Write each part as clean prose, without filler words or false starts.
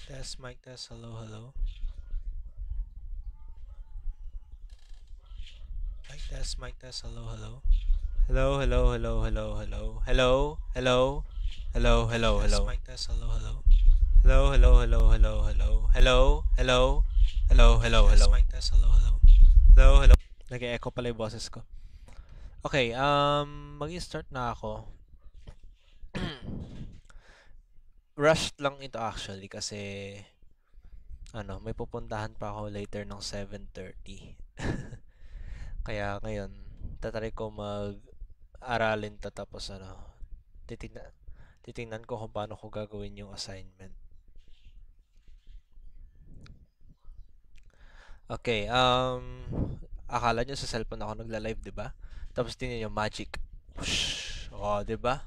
Mic test, hello, hello. Mic test, hello, hello. Hello, hello, hello, hello, hello, hello, hello, hello, hello, hello. Mic test, hello, hello. Hello, hello, hello, hello, hello, hello, hello, hello, hello, hello. Mic test, hello, hello. Hello, hello. Nag-echo pala yung boses ko. Okay, mag-start na ako. Rushed lang ito actually kasi may pupuntahan pa ako later ng 7:30. Kaya ngayon, tatry ko mag-aralin to tapos titignan, titingnan ko kung paano ko gagawin yung assignment. Okay, akala nyo sa cellphone ako nagla-live, di ba? Tapos tingnan nyo, magic. Whoosh! Oh, di ba?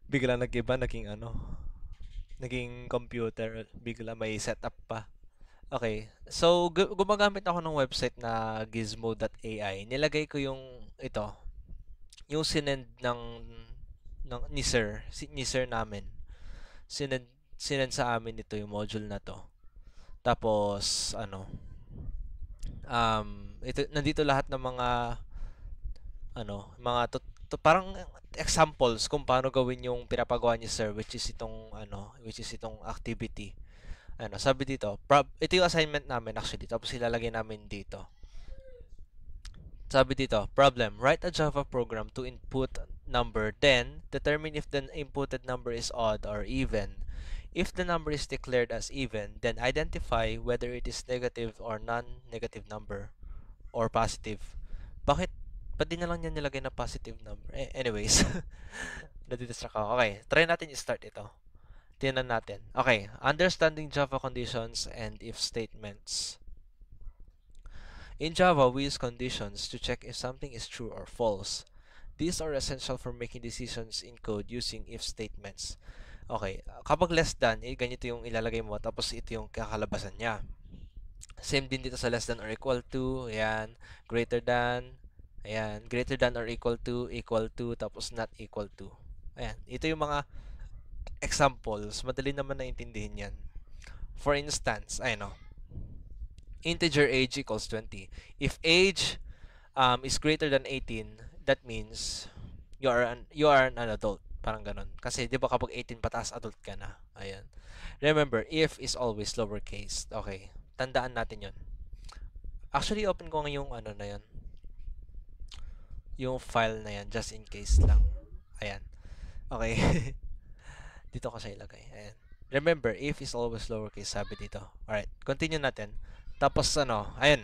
Bigla nag-iba, naging computer, bigla may setup pa. Okay, so gumagamit ako ng website na gizmo.ai. Nilagay ko yung sinend ni sir, ni sir namin. Sinend, sinend sa amin ito yung module na to. Tapos ito nandito lahat ng mga parang examples kung paano gawin yung pinapagawa ni sir, which is itong activity. Sabi dito, ito yung assignment namin actually, tapos ilalagay namin dito. Sabi dito, problem, write a Java program to input number, then determine if the inputted number is odd or even. If the number is declared as even, then identify whether it is negative or non-negative number or positive. Bakit? Ba't di na lang niya nilagay na positive number? Anyways, nadidistract ako. Okay, try natin i-start ito. Tingnan natin. Okay, understanding Java conditions and if statements. In Java, we use conditions to check if something is true or false. These are essential for making decisions in code using if statements. Okay, kapag less than, ganito yung ilalagay mo, tapos ito yung kakalabasan niya. Same din dito sa less than or equal to, ayan, greater than, ayan, greater than or equal to, tapos not equal to. Ayan, ito yung mga examples, madali naman naintindihin yan. For instance, integer age equals 20. If age is greater than 18, that means you are an adult. Parang ganun. Kasi 'di ba kapag 18 pataas adult ka na. Ayan. Remember, if is always lowercase. Okay. Tandaan natin 'yon. Actually, open ko ngayong na 'yon. Yung file na 'yan just in case lang. Ayan. Okay. Dito ko siya ilagay. Ayan. Remember, if is always lowercase, sabi dito. Alright, continue natin. Tapos ayan.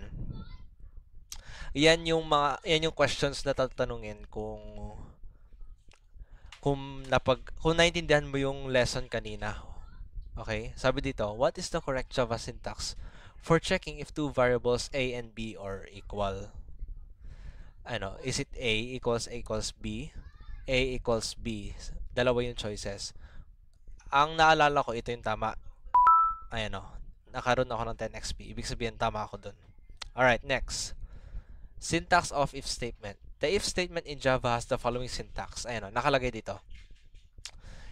Yan yung questions na tatanungin kung naintindihan mo yung lesson kanina. Okay? Sabi dito, what is the correct Java syntax for checking if two variables A and B are equal? Is it A equals B? A equals B. Dalawa yung choices. Ang naalala ko, ito yung tama. Nakaroon ako ng 10 XP. Ibig sabihin, tama ako dun. Alright, next. Syntax of if statement. The if statement in Java has the following syntax. Nakalagay dito.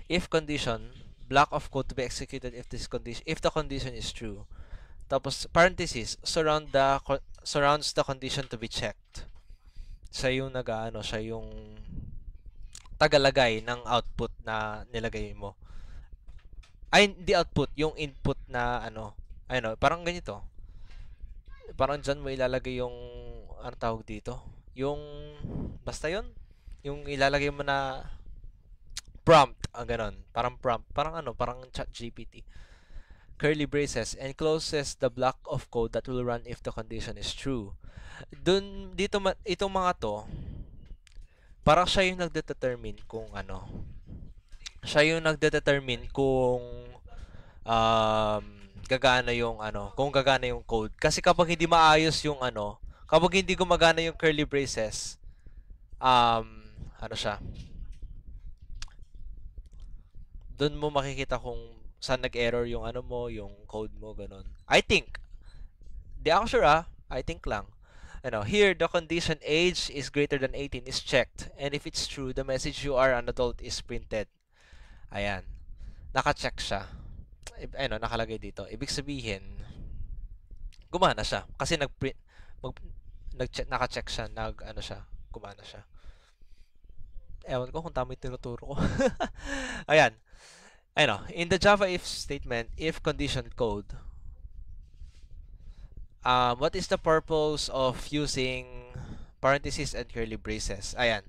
If condition, block of code to be executed if the condition is true. Tapos parenthesis, surrounds the condition to be checked. Siya yung tagalagay ng output na nilagay mo. Ay, hindi output, yung input na parang ganito. Parang dyan mo ilalagay yung tawag dito? Yung basta yon, yung ilalagay mo na prompt, ganon. Parang prompt, parang chat GPT. Curly braces encloses the block of code that will run if the condition is true. Itong mga to, parang siya yung nagdedetermine kung um, gagana yung code. Kasi kapag hindi maayos kapag hindi gumagana yung curly braces, siya, doon mo makikita kung saan nag-error yung yung code mo, ganun. I think, di ako sure I think lang. Here, the condition age is greater than 18 is checked. And if it's true, the message you are an adult is printed. Ayan. naka-check siya. Ano, nakalagay dito. Ibig sabihin, gumana siya. Kasi mag, naka-check siya, ano siya, gumana siya. Ewan ko kung tama yung tinuturo ko. Ayan. Ano, in the Java if statement, if condition code, what is the purpose of using parentheses and curly braces? Ayan.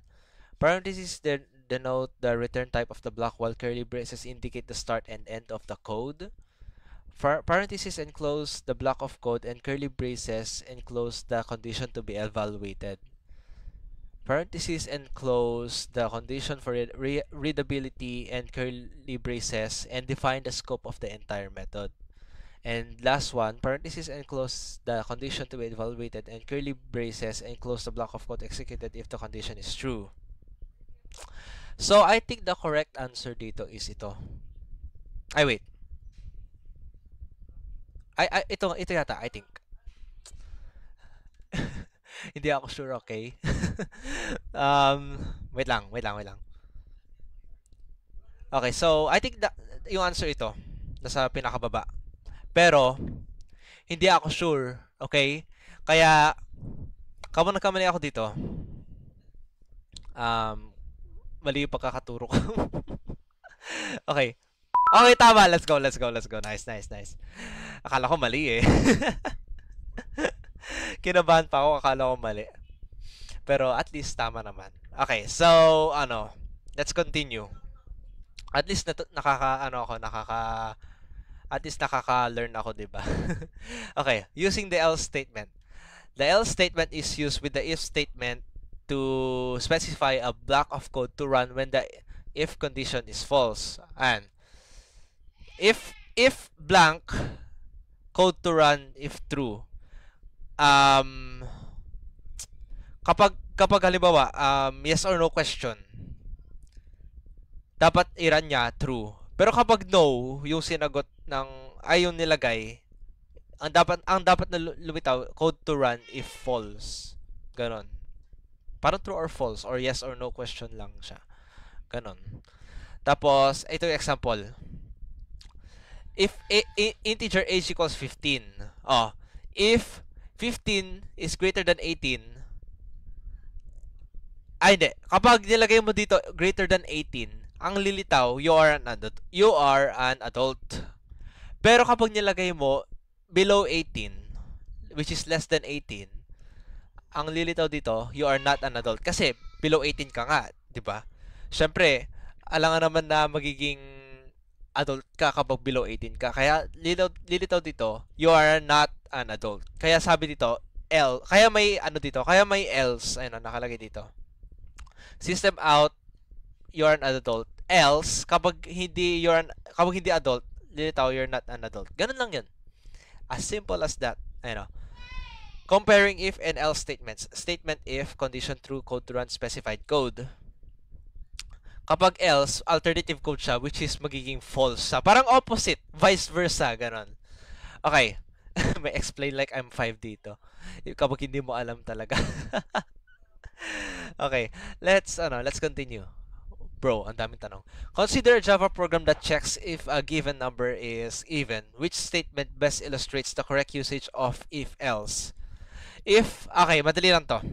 Parentheses denote the return type of the block, while curly braces indicate the start and end of the code. Parentheses enclose the block of code, and curly braces enclose the condition to be evaluated. Parentheses enclose the condition for readability, and curly braces and define the scope of the entire method. And last one, parentheses enclose the condition to be evaluated, and curly braces enclose the block of code executed if the condition is true. So, I think the correct answer dito is ito. Ay, wait. Ito yata, I think. Hindi ako sure, okay? Wait lang. Okay, so I think yung answer ito, nasa pinakababa. Pero, hindi ako sure, okay? Kaya, kapag nagkamali ako dito, mali yung pagkakaturo ko. Okay. Okay, tama. Let's go. Nice. Akala ko mali eh. Kinabahan pa ako, akala ko mali. Pero at least tama naman. Okay, so let's continue. At least nakaka-learn ako, 'di ba? Okay, using the else statement. The else statement is used with the if statement to specify a block of code to run when the if condition is false. And if blank, code to run if true. Kapag halimbawa, yes or no question, dapat i-run niya true. Pero kapag no, yung sinagot ng yung nilagay, ang dapat na lumitaw, code to run if false. Ganon. Parang true or false or yes or no question lang siya. Ganon. Tapos, ito yung example. If integer age equals 15. If 15 is greater than 18, hindi. Kapag nilagay mo dito greater than 18, ang lilitaw, you are an adult. Pero kapag nilagay mo below 18, which is less than 18, ang lilitaw dito, you are not an adult. Kasi below 18 ka nga, di ba? Syempre, alangan naman na magiging adult ka kapag below 18 ka. Kaya lilitaw dito, you are not an adult. Kaya sabi dito, kaya may else, ayun, nakalagay dito. System out, you're an adult. Else, kapag hindi adult, lilitaw you're not an adult. Ganun lang 'yun. As simple as that. Ayun. Comparing if and else statements. Statement if, condition true, code to run specified code. Kapag else, alternative code siya, which is magiging false siya. Parang opposite, vice versa, ganon. Okay. May explain like I'm 5 dito. Kapag hindi mo alam talaga. Okay, let's continue. Bro, ang daming tanong. Consider a Java program that checks if a given number is even. Which statement best illustrates the correct usage of if else? Okay, madali lang to.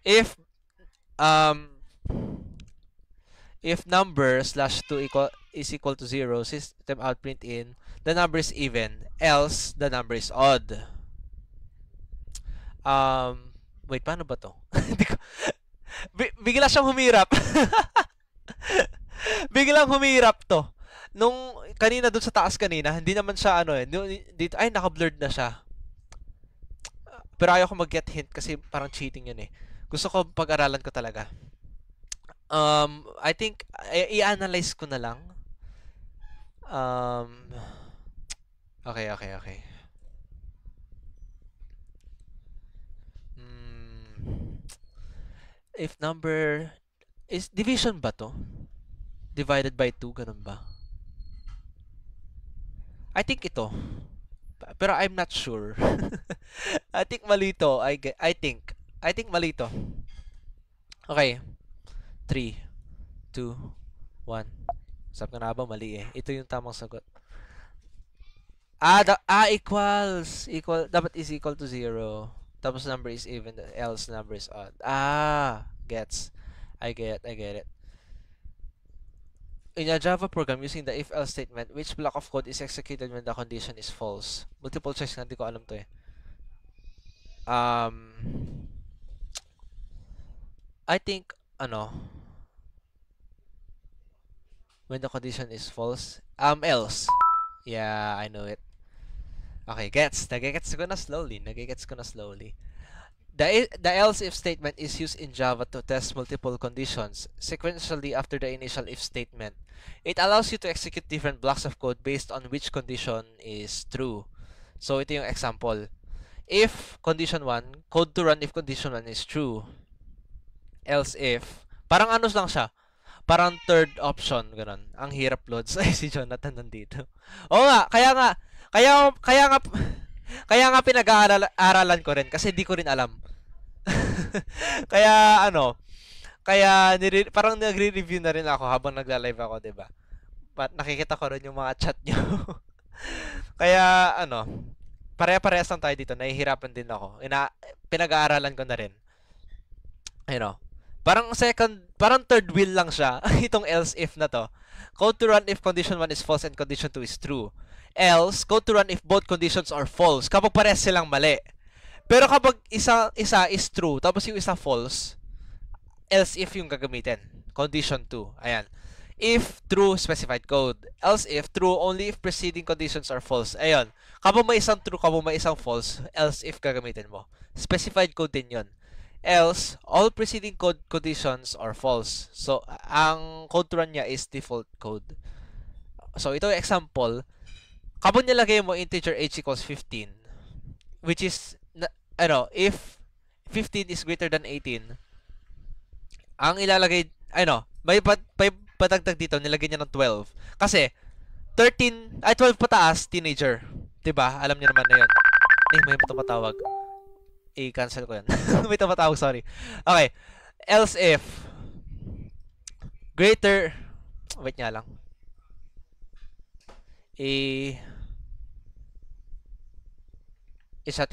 If number /2 is equal to 0, system out print in, the number is even, else the number is odd. Wait, paano ba to? Bigla siyang humirap. Biglang humirap to. Nung kanina doon sa taas kanina, hindi naman siya dito, naka-blurred na siya. Pero ayaw ko mag-get hint kasi parang cheating yun eh. Gusto ko pag-aralan ko talaga. I think, i-analyze ko na lang. Okay. If number is division ba to? Divided by 2, ganun ba? I think ito. Pero I'm not sure. I think mali to. I think mali to. Okay. 3, 2, 1. Sabi ko na ba mali eh. Ito yung tamang sagot. Equals. Equal. Dapat is equal to 0. Tapos number is even, else number is odd. Gets. I get it. In a Java program using the if-else statement, which block of code is executed when the condition is false? Multiple choice nga, hindi ko alam to eh. I think, when the condition is false, else. Yeah, I know it. Okay, nagigets ko na slowly. The else if statement is used in Java to test multiple conditions sequentially after the initial if statement. It allows you to execute different blocks of code based on which condition is true. So, ito yung example. If condition 1, code to run if condition 1 is true. Else if, parang ano lang siya, parang third option, ganun. Ang hirap loads. Ay, si Jonathan nandito. Oo nga, kaya nga pinag-aaralan ko rin kasi di ko rin alam. Kaya parang nagre-review na rin ako habang nagla-live ako, 'di ba? Nakikita ko rin yung mga chat nyo. Kaya pare-parehas lang tayo dito. Nahihirapan din ako. Pinag-aaralan ko na rin. Parang third wheel lang siya. Itong else if na to. Code to run if condition 1 is false and condition 2 is true. Else, code to run if both conditions are false. Kapag parehas silang mali. Pero kapag isa is true, tapos yung isa false, else if yung gagamitin. Condition 2. Ayan. If true, specified code. Else if true, only if preceding conditions are false. Ayun. Kapag may isang true, kapag may isang false, else if gagamitin mo. Specified code din yun. Else, all preceding conditions are false. So, ang code to run niya is default code. So, ito yung example. Kapag nilagay mo integer h equals 15, which is, if 15 is greater than 18, ang ilalagay, may patagtag dito, nilagay niya ng 12. Kasi, 12 pataas, teenager. Diba? Alam niyo naman na yun. May tumatawag. I-cancel ko yan. May tumatawag, sorry. Okay. Else if, greater, wait nga lang. I-shot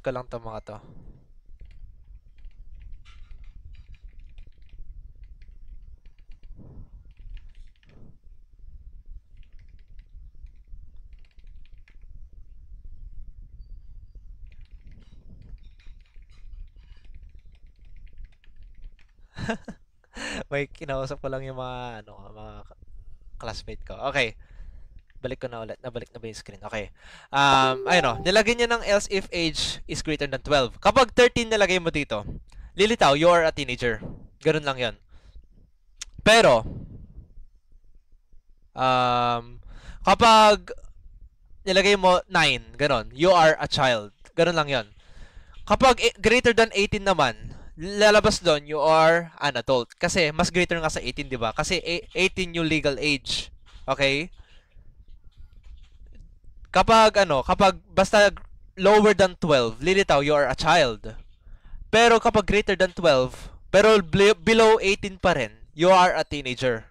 ko lang to mga to. May kinausap ko lang yung mga classmate ko. Okay. Balik ko na ulit. Nabalik na ba yung screen? Okay. Nilagay niya ng else if age is greater than 12. Kapag 13 nilagay mo dito, lilitaw, you are a teenager. Ganun lang yan. Pero, kapag nilagay mo 9, ganun, you are a child. Ganun lang yan. Kapag greater than 18 naman, lalabas doon, you are an adult. Kasi, mas greater nga sa 18, di ba? Kasi 18 yung legal age. Okay? Kapag basta lower than 12, lilitaw, you are a child. Pero kapag greater than 12, pero below 18 pa rin, you are a teenager.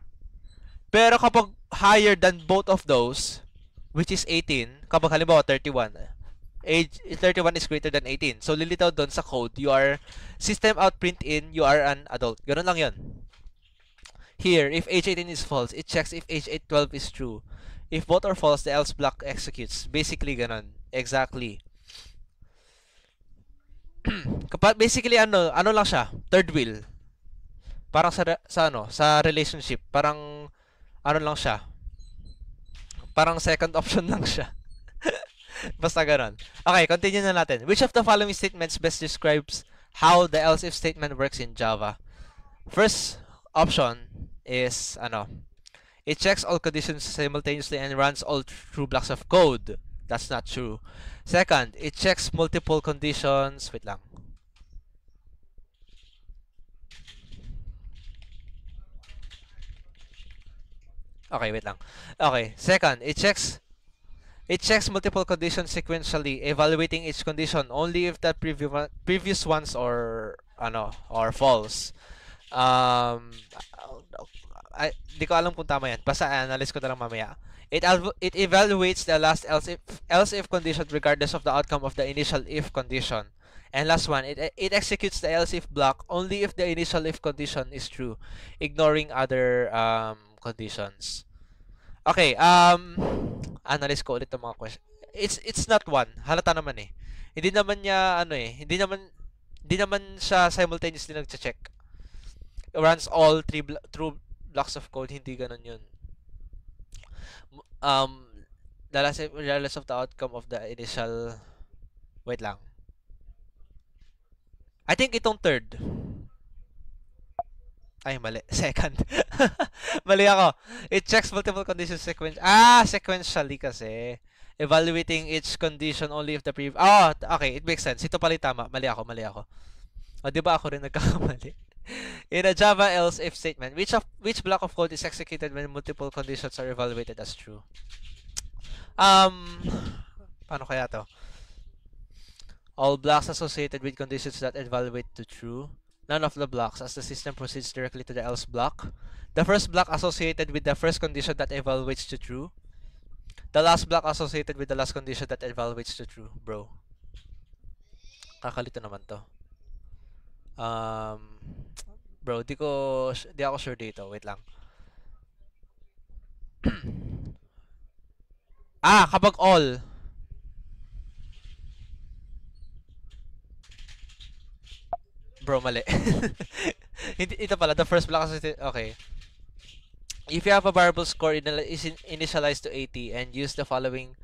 Pero kapag higher than both of those, which is 18, kapag halimbawa 31, age 31 is greater than 18. So, lilitaw doon sa code, you are, system out print in, you are an adult. Ganun lang yun. Here, if age 18 is false, it checks if age 12 is true. If both are false, the else block executes. Basically, ganun. Exactly. Basically, ano lang siya? Third wheel. Parang sa relationship. Parang, lang siya? Parang second option lang siya. Basta ganun. Okay, continue na natin. Which of the following statements best describes how the else if statement works in Java? First option is, it checks all conditions simultaneously and runs all true blocks of code. That's not true. Second, it checks multiple conditions. Wait lang. Okay, wait lang. Okay, second, it checks multiple conditions sequentially, evaluating each condition only if the previous ones are false. di ko alam kung tama yan. Basta analyze ko na lang mamaya. It evaluates the last else if condition regardless of the outcome of the initial if condition. And last one, it executes the else if block only if the initial if condition is true, ignoring other conditions. Okay, analyze ko ulit 'tong mga question. It's not one. Halata naman eh. Hindi naman niya ano eh, hindi naman siya simultaneously nagche-check. It runs all true blocks of code, hindi ganun 'yun. Um regardless of the outcome of the initial. Wait lang. I think itong third. Ay, mali. Second. Mali ako. It checks multiple conditions sequentially kasi. Evaluating each condition only if the previous. Oh, okay. It makes sense. Ito pala yung tama. Mali ako. O, di ba ako rin nagkakamali? In a Java else if statement, which block of code is executed when multiple conditions are evaluated as true? Paano kaya to? All blocks associated with conditions that evaluate to true. None of the blocks as the system proceeds directly to the else block. The first block associated with the first condition that evaluates to true. The last block associated with the last condition that evaluates to true. Bro. Kakalito naman to. Bro, di ako sure dito. Wait lang. Kapag all. Bro, mali. Ito pala, the first block associated. Okay. If you have a variable score is initialized to 80 and use the following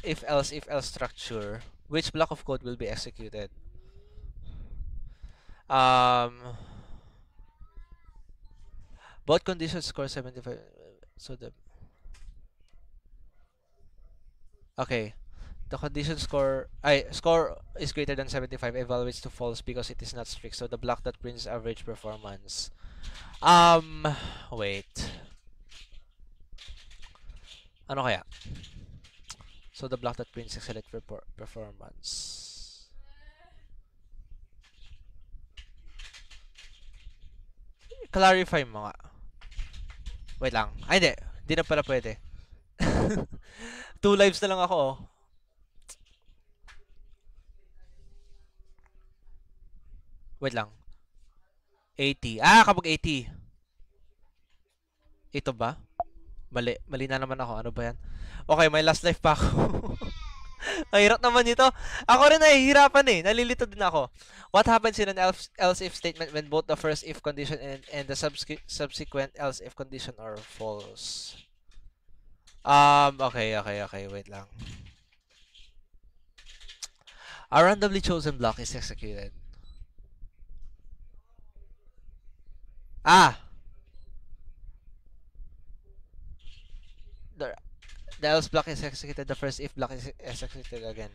if else structure, which block of code will be executed? Both conditions score 75. So okay. The condition score is greater than 75 evaluates to false because it is not strict. So the block that prints average performance. Wait. Ano kaya? So the block that prints excellent performance. Clarify mo nga. Wait lang. Ay, hindi. Hindi na pala pwede. 2 lives na lang ako, oh. Wait lang. 80. Kapag 80. Ito ba? Mali na naman ako. Ano ba yan? Okay, may last life pa ako. Ang hirap naman ito. Ako rin nahihirapan eh. Nalilito din ako. What happens in an else if statement when both the first if condition and the subsequent else if condition are false? Okay. Wait lang. A randomly chosen block is executed. The else block is executed. The first if block is executed again.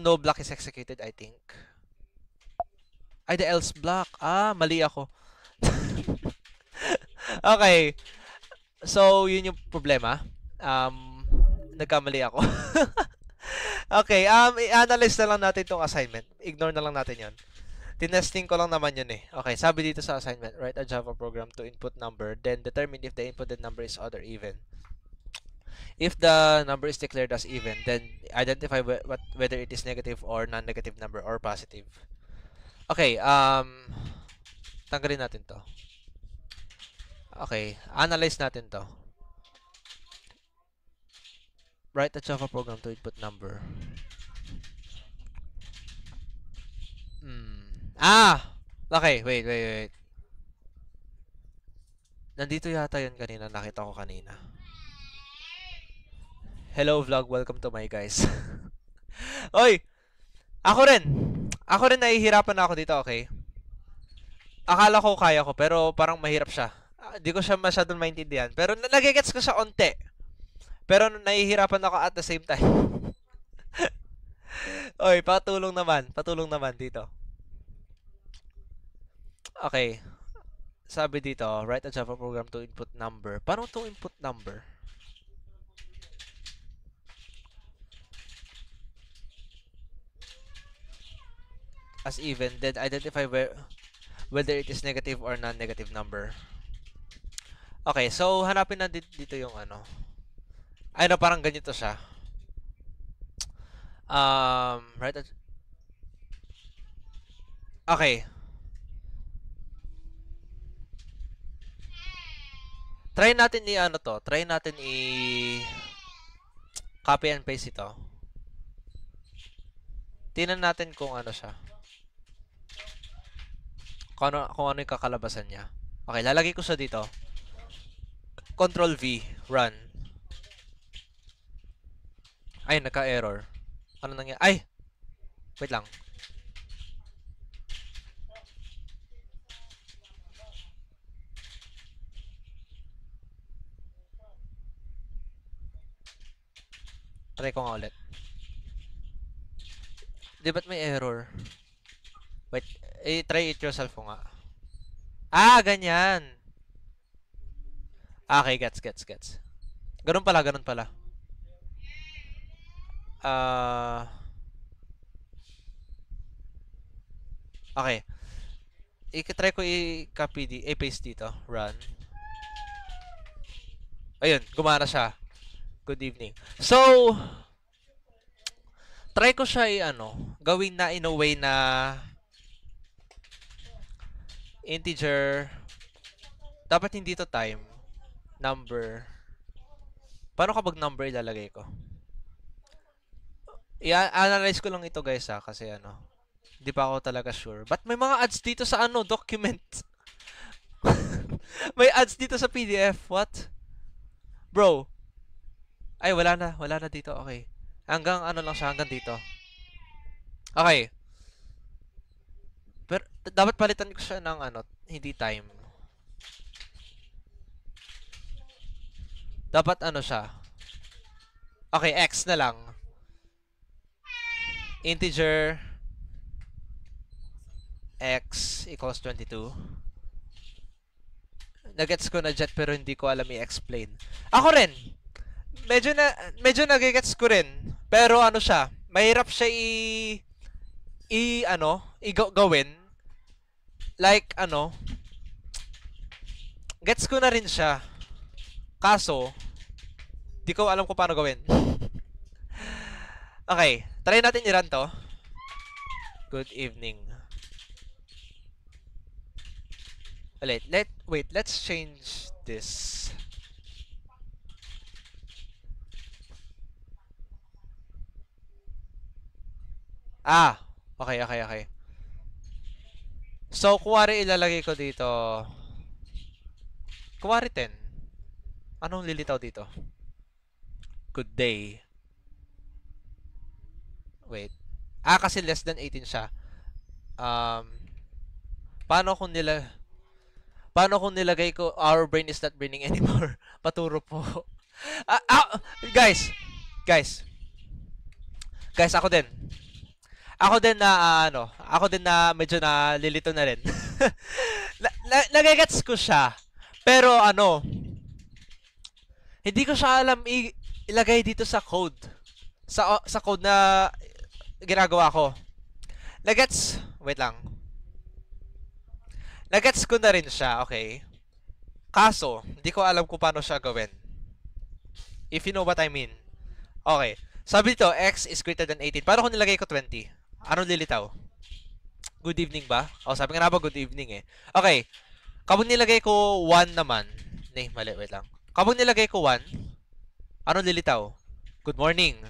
No block is executed, I think. Ay, the else block. Mali ako. Okay. So, yun yung problema. Nagkamali ako. Okay, i-analyze na lang natin itong assignment. Ignore na lang natin yun. Tinesting ko lang naman yun eh. Okay, sabi dito sa assignment, write a Java program to input number, then determine if the inputted number is odd or even. If the number is declared as even, then identify whether it is negative or non-negative number or positive. Okay, tanggalin natin to. Okay, analyze natin to. Write a Java program to input number. Okay, wait. Nandito yata yun kanina, nakita ko kanina. Hello vlog, welcome to my guys. Oy! Ako rin nahihirapan na ako dito, okay? Akala ko kaya ko, pero parang mahirap siya. Di ko siya masyadong maintindihan. Pero nagigets ko siya onte. Pero nahihirapan ako at the same time. Oy, patulong naman dito. Okay. Sabi dito, write a Java program to input number. Paano to input number? As even, then identify whether it is negative or non-negative number. Okay, so hanapin na dito yung ano. Ay, no, parang ganito siya. Right. Okay. Try natin i-ano to. Try natin copy and paste ito. Tingnan natin kung ano siya. Kung ano yung kakalabasan niya. Okay, lalagay ko siya dito. Control V, run. Ay, nagka-error. Ano nangyari? Ay! Wait lang. Try ko nga ulit. Di ba't may error? Wait, try it yourself ko nga. Ah, ganyan. Okay, gets. Ganun pala. Okay. I-try ko i-copy paste dito. Run. Ayun, gumana siya. Good evening. So, try ko siya gawin na in a way na integer. Dapat hindi to time. Number. Paano kapag number ilalagay ko? I-analyze ko lang ito guys kasi hindi pa ako talaga sure. But may mga ads dito sa document. May ads dito sa PDF. What? Bro. Ay, wala na dito. Okay. Hanggang lang siya, hanggang dito. Okay. Pero dapat palitan ko siya ng hindi time. Dapat siya. Okay, X na lang. Integer X equals 22. Nagets ko na jet pero hindi ko alam i-explain. Ako rin. Medyo nagigets ko rin. Pero siya, mahirap siya gawin. Like gets ko na rin siya. Kaso di ko alam kung paano gawin. Okay, try natin i-run to. Good evening. Wait, let's change this. Okay. So, kuwari ilalagay ko dito. Kuwari 10. Anong lilitaw dito? Good day. Wait. Kasi less than 18 siya. Paano kung nilagay ko our brain is not braining anymore? Paturo po. Guys, ako din. Ako din na medyo nalilito na rin. Nagigets ko siya. Pero hindi ko siya alam ilagay dito sa code. Sa code na ginagawa ko. Wait lang. Nagets ko na rin siya, okay? Kaso, hindi ko alam kung paano siya gawin. If you know what I mean. Okay. Sabi dito, X is greater than 18. Paano kung nilagay ko 20? Anong lilitaw? Good evening ba? Sabi nga na ba good evening eh. Okay. Kapag nilagay ko 1 naman. Mali, wait lang. Kapag nilagay ko 1, anong lilitaw? Good morning.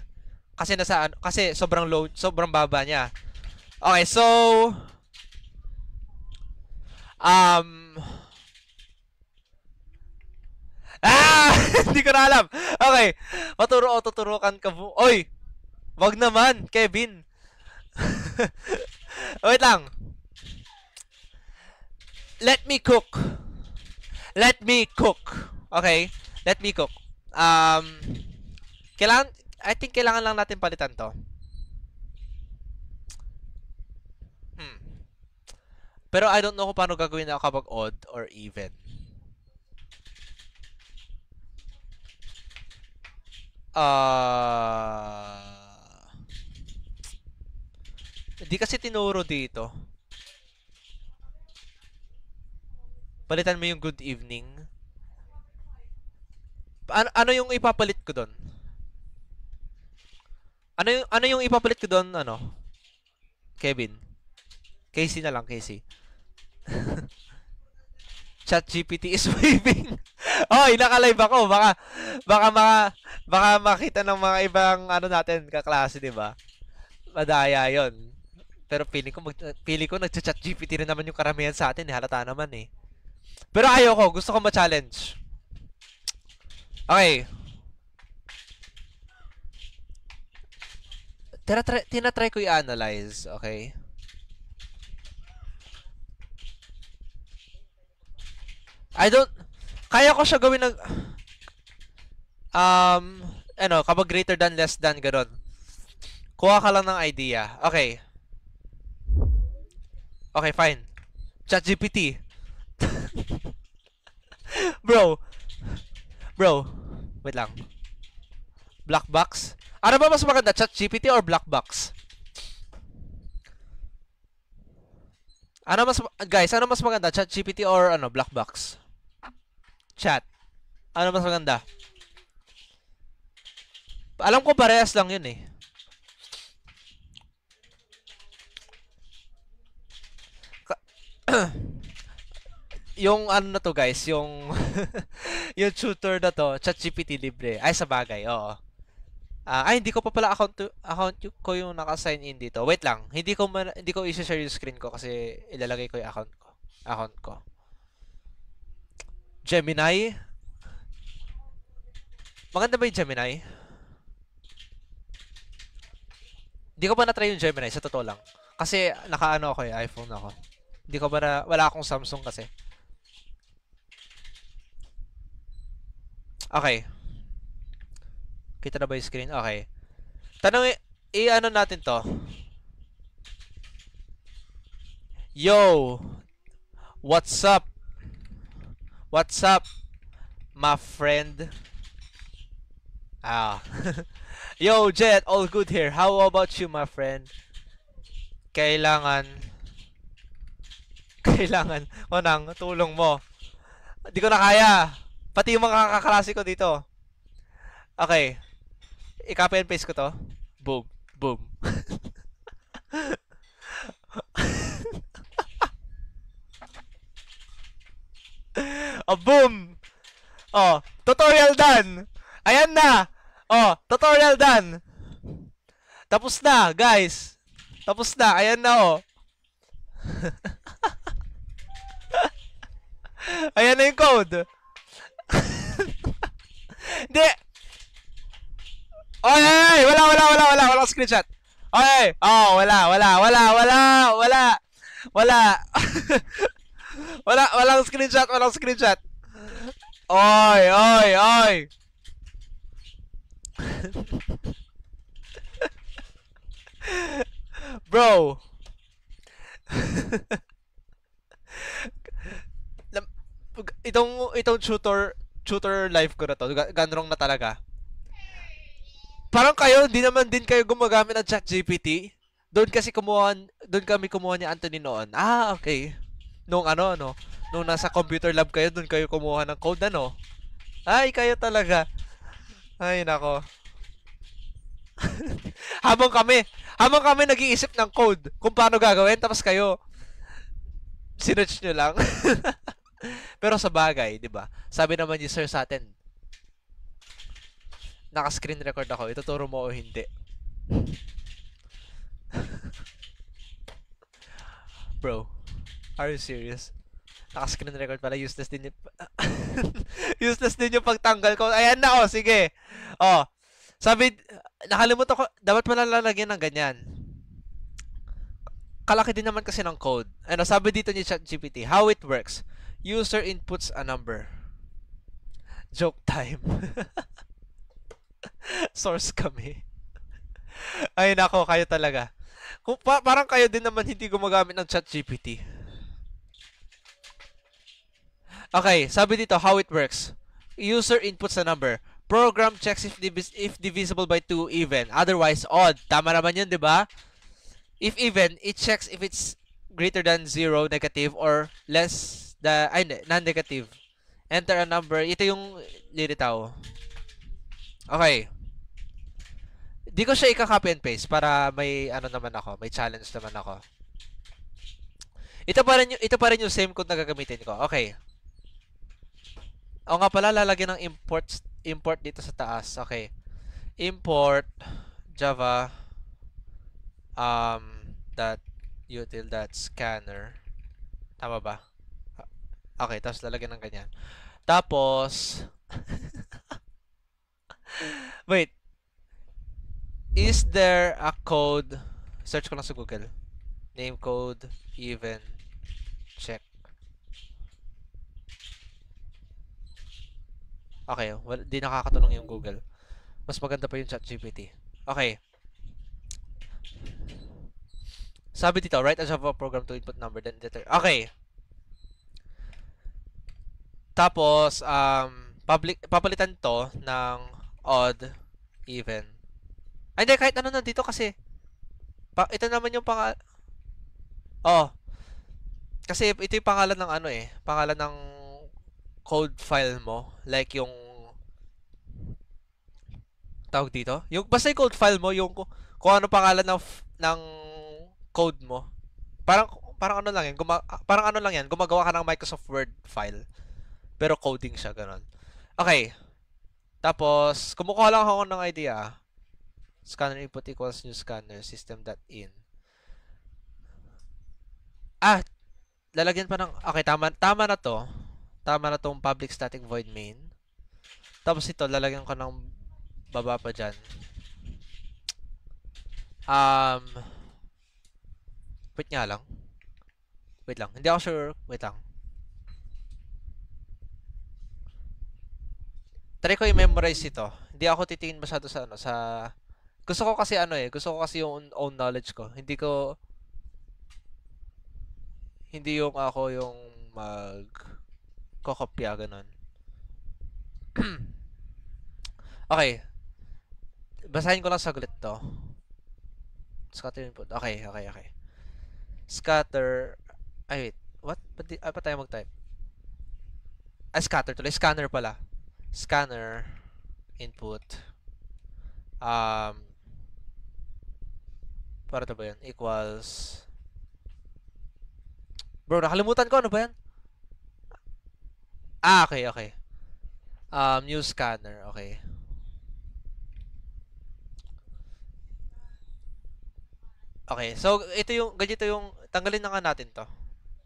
Kasi kasi sobrang low, sobrang baba niya. Okay, so hindi ko na alam. Okay. Tuturukan ka mo. Oy! Wag naman, Kevin. Wait lang. Let me cook. Okay? Let me cook. I think kailangan lang natin palitan to. Pero I don't know kung paano gagawin na kapag odd or even. Hindi kasi tinuro dito. Palitan mo yung good evening. Ano yung ipapalit ko doon? Ano yung ipapalit ko doon, ano? Kevin. Casey na lang, Casey. ChatGPT is waving. Oy, naka-live ako. Baka makita ng mga ibang ano natin kaklase, 'di ba? Madaya 'yon. Pero pili ko nagcha-ChatGPT rin naman yung karamihan sa atin, halata naman eh. Pero ayoko, gusto ko ma-challenge. Okay. Tinatry ko i-analyze, okay? Kaya ko siya gawin ng, kapag greater than, less than, gano'n. Kuha ka lang ng idea. Okay. Okay, fine. ChatGPT. Bro. Wait lang. Black box? Ano ba mas maganda? ChatGPT or black box? Guys, ano mas maganda? ChatGPT or black box? Chat. Ano mas maganda? Alam ko parehas lang yun eh. Yung ano na to guys, yung yung tutor na to, ChatGPT libre. Ay sa bagay, oo. Hindi ko pa pala account ko yung naka-sign in dito. Wait lang. Hindi ko i-share yung screen ko kasi ilalagay ko yung account ko. Gemini. Maganda ba yung Gemini? Hindi ko pa na-try yung Gemini, sa totoo lang. Kasi naka-ano ako iPhone ako. Wala akong Samsung kasi. Okay. Kita na ba yung screen? Okay. Ano natin to. Yo! What's up? What's up, my friend? Yo, Jet, all good here. How about you, my friend? Kailangan ko ng tulong mo. Hindi ko na kaya. Pati yung mga kaklase ko dito. Okay. I-copy and paste ko to. Boom. Boom! Tutorial done! Ayan na! Tutorial done! Tapos na, guys! Tapos na, ayan na Ayan na yung code. Hindi! Oy! Wala screenshot. Oy! Wala. Walang screenshot. Oy! Bro. Itong tutor live ko na to, ganrong na talaga. Parang kayo, hindi naman din kayo gumagamit ng ChatGPT. Doon kami kumuha ni Anthony noon. Okay. Nung nasa computer lab kayo, doon kayo kumuha ng code, Ay, kayo talaga. Ay, nako. habang kami nag-iisip ng code kung paano gagawin, tapos kayo, sinerch nyo lang. Pero sa bagay, di ba? Sabi naman ni sir sa atin, naka-screen record ako, ituturo mo o hindi. Bro, are you serious? Naka-screen record pala, useless din yung pagtanggal ko. Ayan na, sige. Sabi, nakalimutan ko, dapat pala lalagyan ng ganyan. Kalaki din naman kasi ng code. Sabi dito ni ChatGPT, how it works. User inputs a number. Joke time. Source kami. Ay nako, kayo talaga. Parang kayo din naman hindi gumagamit ng ChatGPT. Okay, sabi dito how it works. User inputs a number. Program checks if divisible by 2 even. Otherwise odd. Tama naman yun, di ba? If even, it checks if it's greater than 0, negative, or less Non-negative. Enter a number. Ito yung lilitaw. Okay. Di ko siya ika-copy and paste para may ano naman ako, may challenge naman ako. Ito pa rin yung same code na gagamitin ko. Okay. O nga pala, lalagyan ng import dito sa taas. Okay. Import java dot util dot scanner. Tama ba? Okay, tapos lalagyan ng ganyan. Tapos wait. Is there a code? Search ko lang sa Google. Name code even check. Okay, well, di nakakatulong yung Google. Mas maganda pa yung ChatGPT. Okay. Sabi dito, write a Java program to input number then okay. Tapos papalitan to ng odd, even. Ay, hindi, kahit ano na dito kasi ito naman yung kasi ito yung pangalan ng ano pangalan ng code file mo, like yung tawag dito, yung basta yung code file mo, yung kung ano pangalan ng code mo. Parang ano lang yan, gumagawa ka ng Microsoft Word file. Pero coding siya, ganun. Okay. Tapos, kumukuha lang ako ng idea. Scanner input equals new scanner system.in. Lalagyan pa ng, okay, tama na to. Tama na tong public static void main. Tapos ito, lalagyan ko ng baba pa dyan. Wait nga lang. Wait lang. Hindi ako sure. Wait lang. Try ko i-memorize ito. Hindi ako titingin masyado sa gusto ko kasi gusto ko kasi yung own knowledge ko. Hindi yung ako yung kokopya ganun. Okay. Basahin ko lang saglit to. Scatter input. Okay. Scatter. Ay, wait. What? Pa tayo mag-type? Scatter tuloy. Scanner pala. Scanner input para to ba yan? Equals bro, nakalimutan ko, ano ba yan? Okay. New scanner, okay. Okay, so ganito yung tanggalin na nga natin to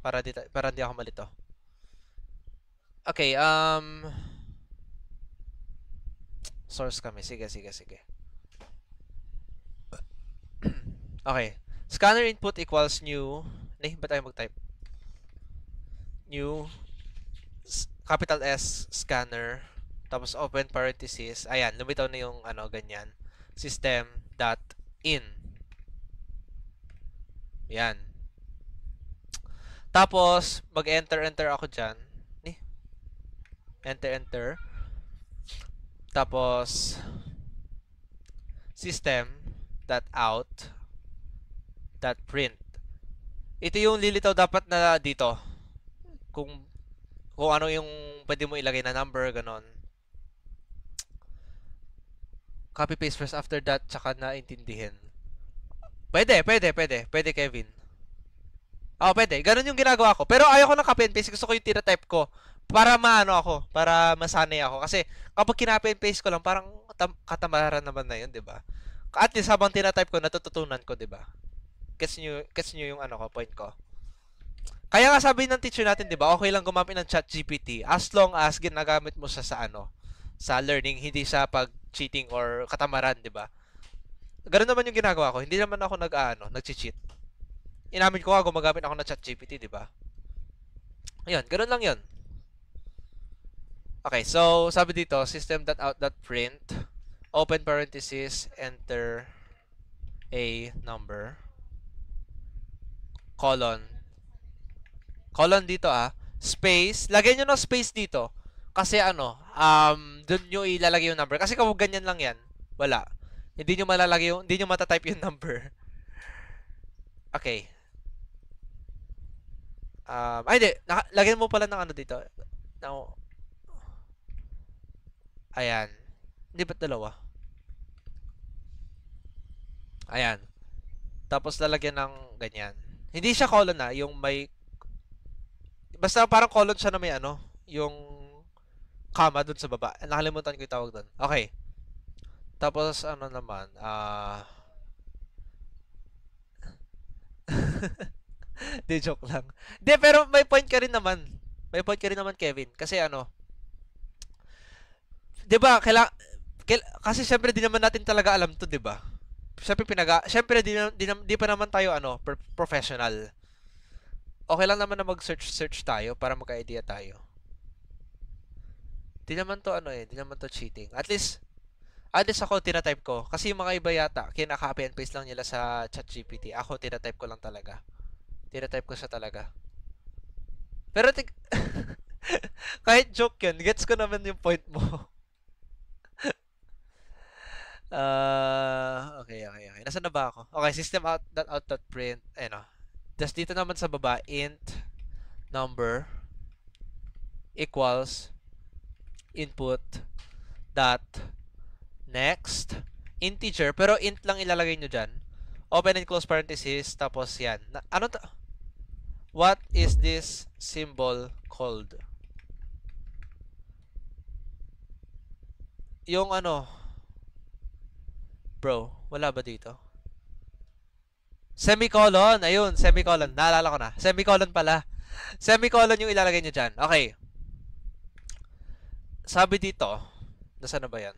para hindi ako malito. Okay, source kami. Sige. Okay. Scanner input equals new. Ba't tayo mag-type? New capital S scanner. Tapos open parenthesis. Ayan, lumitaw na yung ganyan. System.in. Yan. Tapos, mag-enter ako dyan. Enter. Tapos, system.out.print. Ito yung lilitaw dapat na dito. Kung ano yung pwede mo ilagay na number, ganon. Copy paste first, after that, tsaka na intindihin. Pwede, Kevin. Pwede. Ganon yung ginagawa ko. Pero ayaw ko ng copy and paste. Gusto ko yung tinatype ko. Para para masanay ako. Kasi kapag kinopy and paste ko lang, parang katamaran naman na yun, di ba? At least habang tinatype ko, natututunan ko, di ba? Gets nyo yung point ko. Kaya nga sabi ng teacher natin, di ba, okay lang gumamit ng ChatGPT as long as ginagamit mo siya sa learning, hindi sa pag-cheating or katamaran, di ba? Ganoon naman yung ginagawa ko. Hindi naman ako nag-cheat. Inamin ko nga gumagamit ako ng ChatGPT, di ba? Ayun, ganoon lang 'yon. Okay, so sabi dito, system.out.print, open parenthesis, enter a number, colon dito space, lagyan nyo ng space dito, kasi dun nyo ilalagay yung number, kasi kapag ganyan lang yan, wala, hindi nyo matatype yung number. Okay. Ay, hindi. Lagyan mo pala ng ano dito. Now, ayan. Hindi ba't dalawa? Ayan. Tapos lalagyan ng ganyan. Hindi siya colon na, yung may basta parang colon siya na may ano, yung comma dun sa baba. Nakalimutan ko yung tawag dun. Okay. Tapos ano naman, di joke lang. Di, pero may point ka rin naman. May point ka rin naman, Kevin. Kasi ano, di ba, kasi syempre di naman natin talaga alam to, di ba? Syempre di pa naman tayo ano, professional. Okay lang naman na mag-search tayo para magka-idea tayo. Di naman to ano di naman to cheating. At least ako tinatype ko. Kasi yung mga iba yata, kinaka-copy and paste lang nila sa ChatGPT. Ako tinatype ko lang talaga. Tinatype ko siya talaga. Pero kahit joke yun, gets ko naman yung point mo. Okay. Nasaan na ba ako? Okay, system out print. Ayun o. Tapos dito naman sa baba, int number equals input dot next integer. Pero int lang ilalagay nyo dyan. Open and close parenthesis. Tapos yan. Ano to? What is this symbol called? Yung ano, bro, wala ba dito? Semicolon. Ayun, semicolon. Naalala ko na. Semicolon pala. Semicolon yung ilalagay nyo dyan. Okay. Sabi dito, nasaan na ba yan?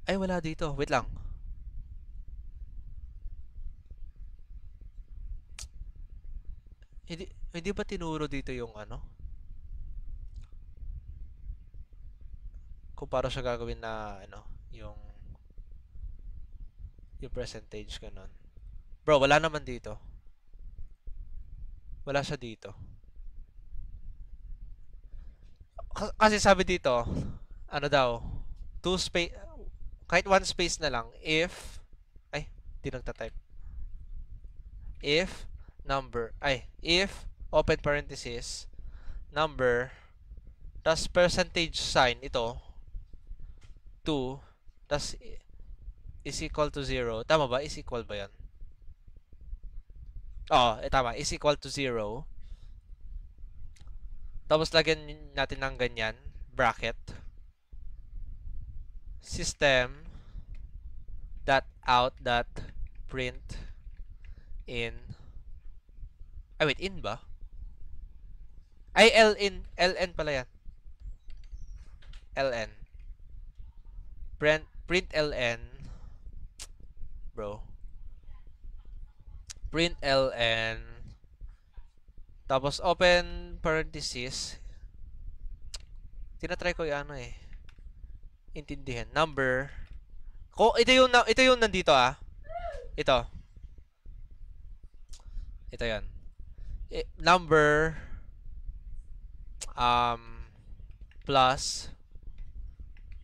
Ay, wala dito. Wait lang. Hindi ba tinuro dito yung ano? Kung paano siya gagawin na ano, yung percentage ganun. Bro, wala naman dito. Wala siya dito. Kasi sabi dito, ano daw, kahit one space na lang, if di nagta-type. If open parenthesis, number, tas percentage sign, ito, 2, tas is equal to 0. Tama ba? Is equal ba yan? Oo, tama. Is equal to 0. Tapos lagyan natin ng ganyan, bracket. System dot out dot print in. Ay, wait, in ba? Ay, ln pala yan. ln. Print ln. Bro. Print ln. Tapos open parenthesis. Tinatry ko yung ano intindihan. Number. Ito yung nandito Ito. Ito yan. Number plus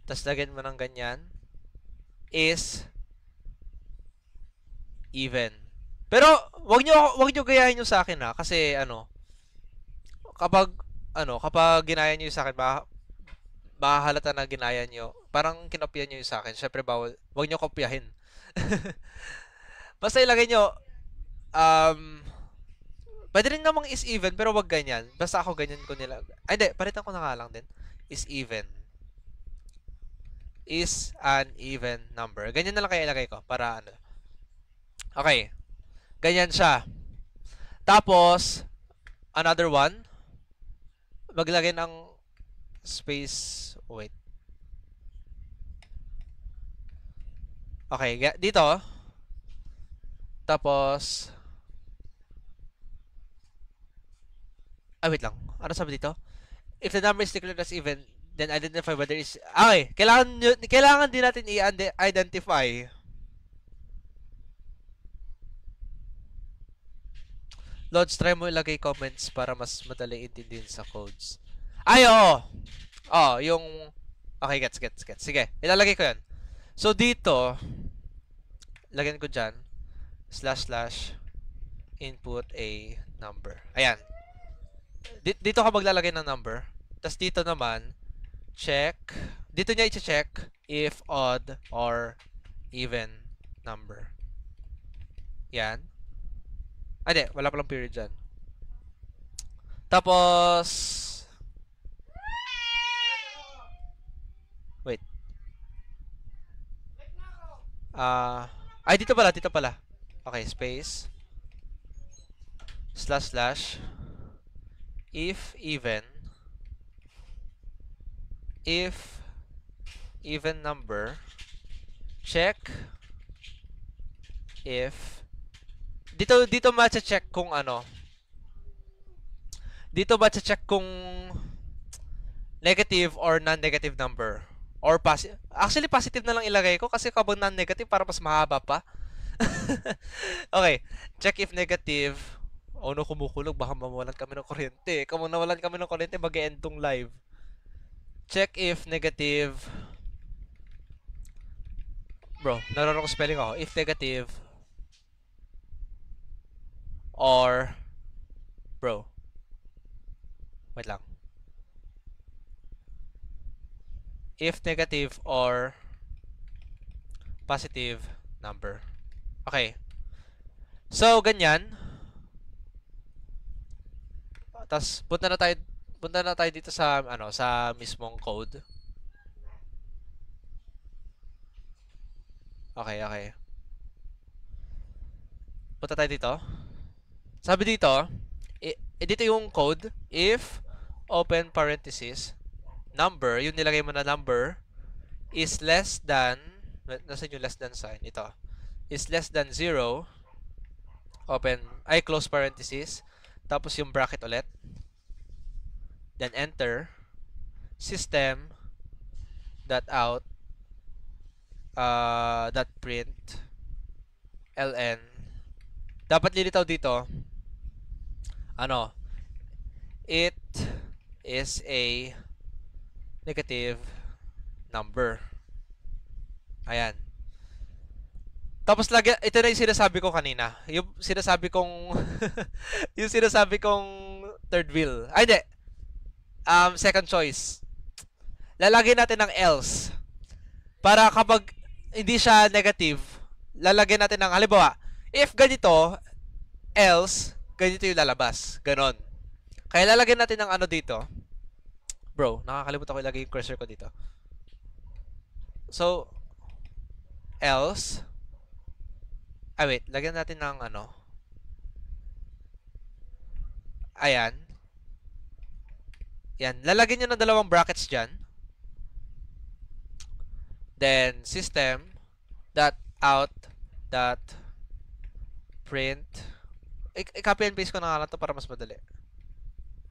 tas lagyan mo ng ganyan is even. Pero wag nyo gayahin nyo sa akin kasi kapag ginaya nyo sa akin mahahalata na ginaya nyo. Parang kinopya nyo yung sa akin. Syempre bawal. Wag nyo kopyahin. Basta ilagay nyo pwede rin namang is even pero wag ganyan. Basta ako ganyan ko nila. Ay hindi, palitan ko na nga lang din. Is even. Is an even number. Ganyan na lang kaya ilagay ko para ano. Okay. Ganyan siya. Tapos another one. Maglagay ng space. Wait. Okay, dito. Tapos wait lang. Ano sabi dito? If the number is declared as even, then identify whether is okay, kailangan din natin i-identify. Lods, try mo ilagay comments para mas madali intindihin sa codes. Ay, oo. Yung okay, gets. Sige, ilalagay ko 'yan. So dito, lagyan ko dyan, // input a number. Ayan. Dito ka maglalagay ng number. Tapos dito naman, check. Dito niya i-check if odd or even number. Yan. Hindi, wala palang period dyan. Tapos, wait. Ay, dito pala, dito pala. Okay, space. // if even number, check if dito ma-check kung ano. Dito ma-check kung negative or non-negative number or positive. Actually positive na lang ilagay ko kasi kapag non-negative para mas mahaba pa. Okay, check if negative. Oh no, kumukulog, baka mawalan kami ng kuryente. Kung nawalan kami ng kuryente, mag-e-end tong live. Check if negative. Bro, naroon ko spelling ako. If negative or bro. Wait lang. If negative or positive number. Okay. So, ganyan. Tapos punta na tayo dito sa sa mismong code. Okay, okay. Punta tayo dito. Sabi dito, dito yung code, if open parenthesis number, yung nilagay mo na number is less than, nasaan yung less than sign? Ito. Is less than 0, close parenthesis, tapos yung bracket ulit. Then enter system dot out dot print ln. Dapat lilitaw dito it is a negative number. Ayan. Tapos lagi, ito na yung sinasabi ko kanina. Yung sinasabi kong yung sinasabi kong third wheel. Ay, hindi. Second choice. Lalagyan natin ng else. Para kapag hindi siya negative, lalagyan natin ng, halimbawa, if ganito, else, ganito yung lalabas. Ganon. Kaya lalagyan natin ng dito. Bro, nakakalimutan ko ilagay yung cursor ko dito. So, else. Wait. Lagyan natin ng Ayan. Yan. Lalagyan nyo ng dalawang brackets dyan. Then, system dot out dot print. I-copy and paste ko na nga lang to para mas madali.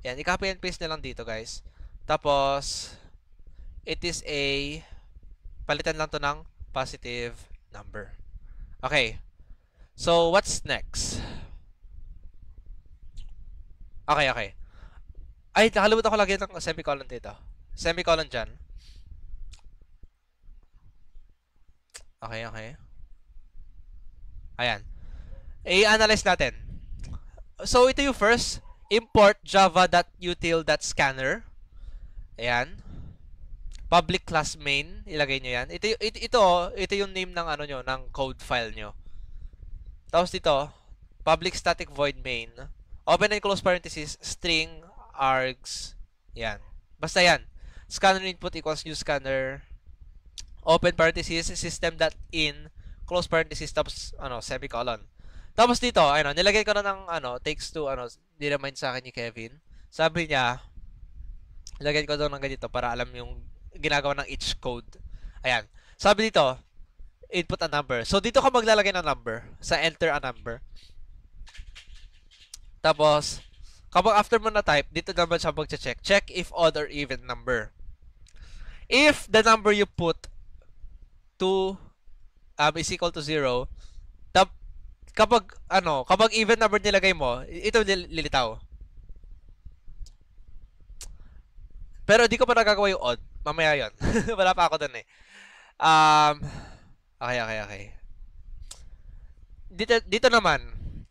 Yan. I-copy and paste na lang dito, guys. Tapos, it is a, palitan lang to ng positive number. Okay. So, what's next? Okay, okay. Ay, nakalimutan ko lagyan ng semicolon dito. Semicolon dyan. Okay, okay. Ayan. I-analyze natin. So, ito yung first. Import java.util.scanner. Ayan. Public class main. Ilagay nyo yan. Ito yung name ng nyo, ng code file nyo. Tapos dito, public static void main. Open and close parenthesis, string, args. Yan. Basta yan. Scanner input equals new scanner. Open parenthesis, system.in, close parenthesis, tapos, semicolon. Tapos dito, nilagay ko na ng, takes to, dinamind sa akin ni Kevin. Sabi niya, nilagay ko doon ng ganito para alam yung ginagawa ng each code. Ayan. Sabi dito, input a number. So, dito ka maglalagay ng number. Sa enter a number. Tapos, kapag after mo na type, dito naman siya mag-check. Check if odd or even number. If the number you put to is equal to 0, kapag even number nilagay mo, ito lilitaw. Pero di ko pa nagagawa yung odd. Mamaya yun. Wala pa ako dun eh. Okay. dito naman,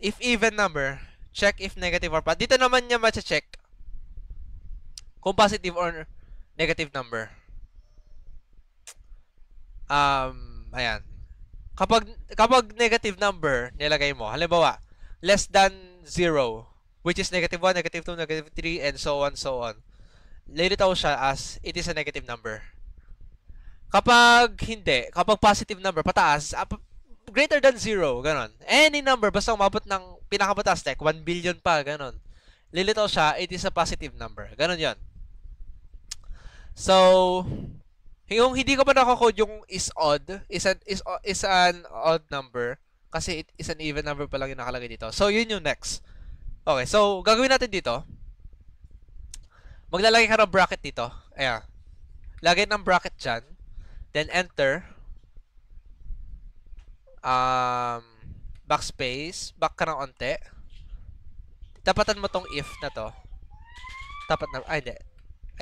if even number, check if negative or positive. Dito naman niya ma-check kung positive or negative number. Ayan. Kapag negative number nilagay mo, halimbawa, less than 0, which is negative 1, negative 2, negative 3, and so on, so on. Lilitaw siya as it is a negative number. Kapag hindi, kapag positive number, pataas, greater than 0, ganon. Any number, basta umabot ng pinakamataas, like 1 billion pa, ganon. Lilitaw siya, it is a positive number. Ganon yon. So, yung hindi ko pa nakakode yung is odd, is an odd number, kasi it is an even number pa lang yung nakalagay dito. So, yun yung next. Okay, so, gagawin natin dito. Maglalagay ka ng bracket dito. Ayan. Lagay ng bracket dyan. Then, enter. Backspace. Back ka ng onte. Tapatan mo tong if na to. Tapat na, ay, hindi.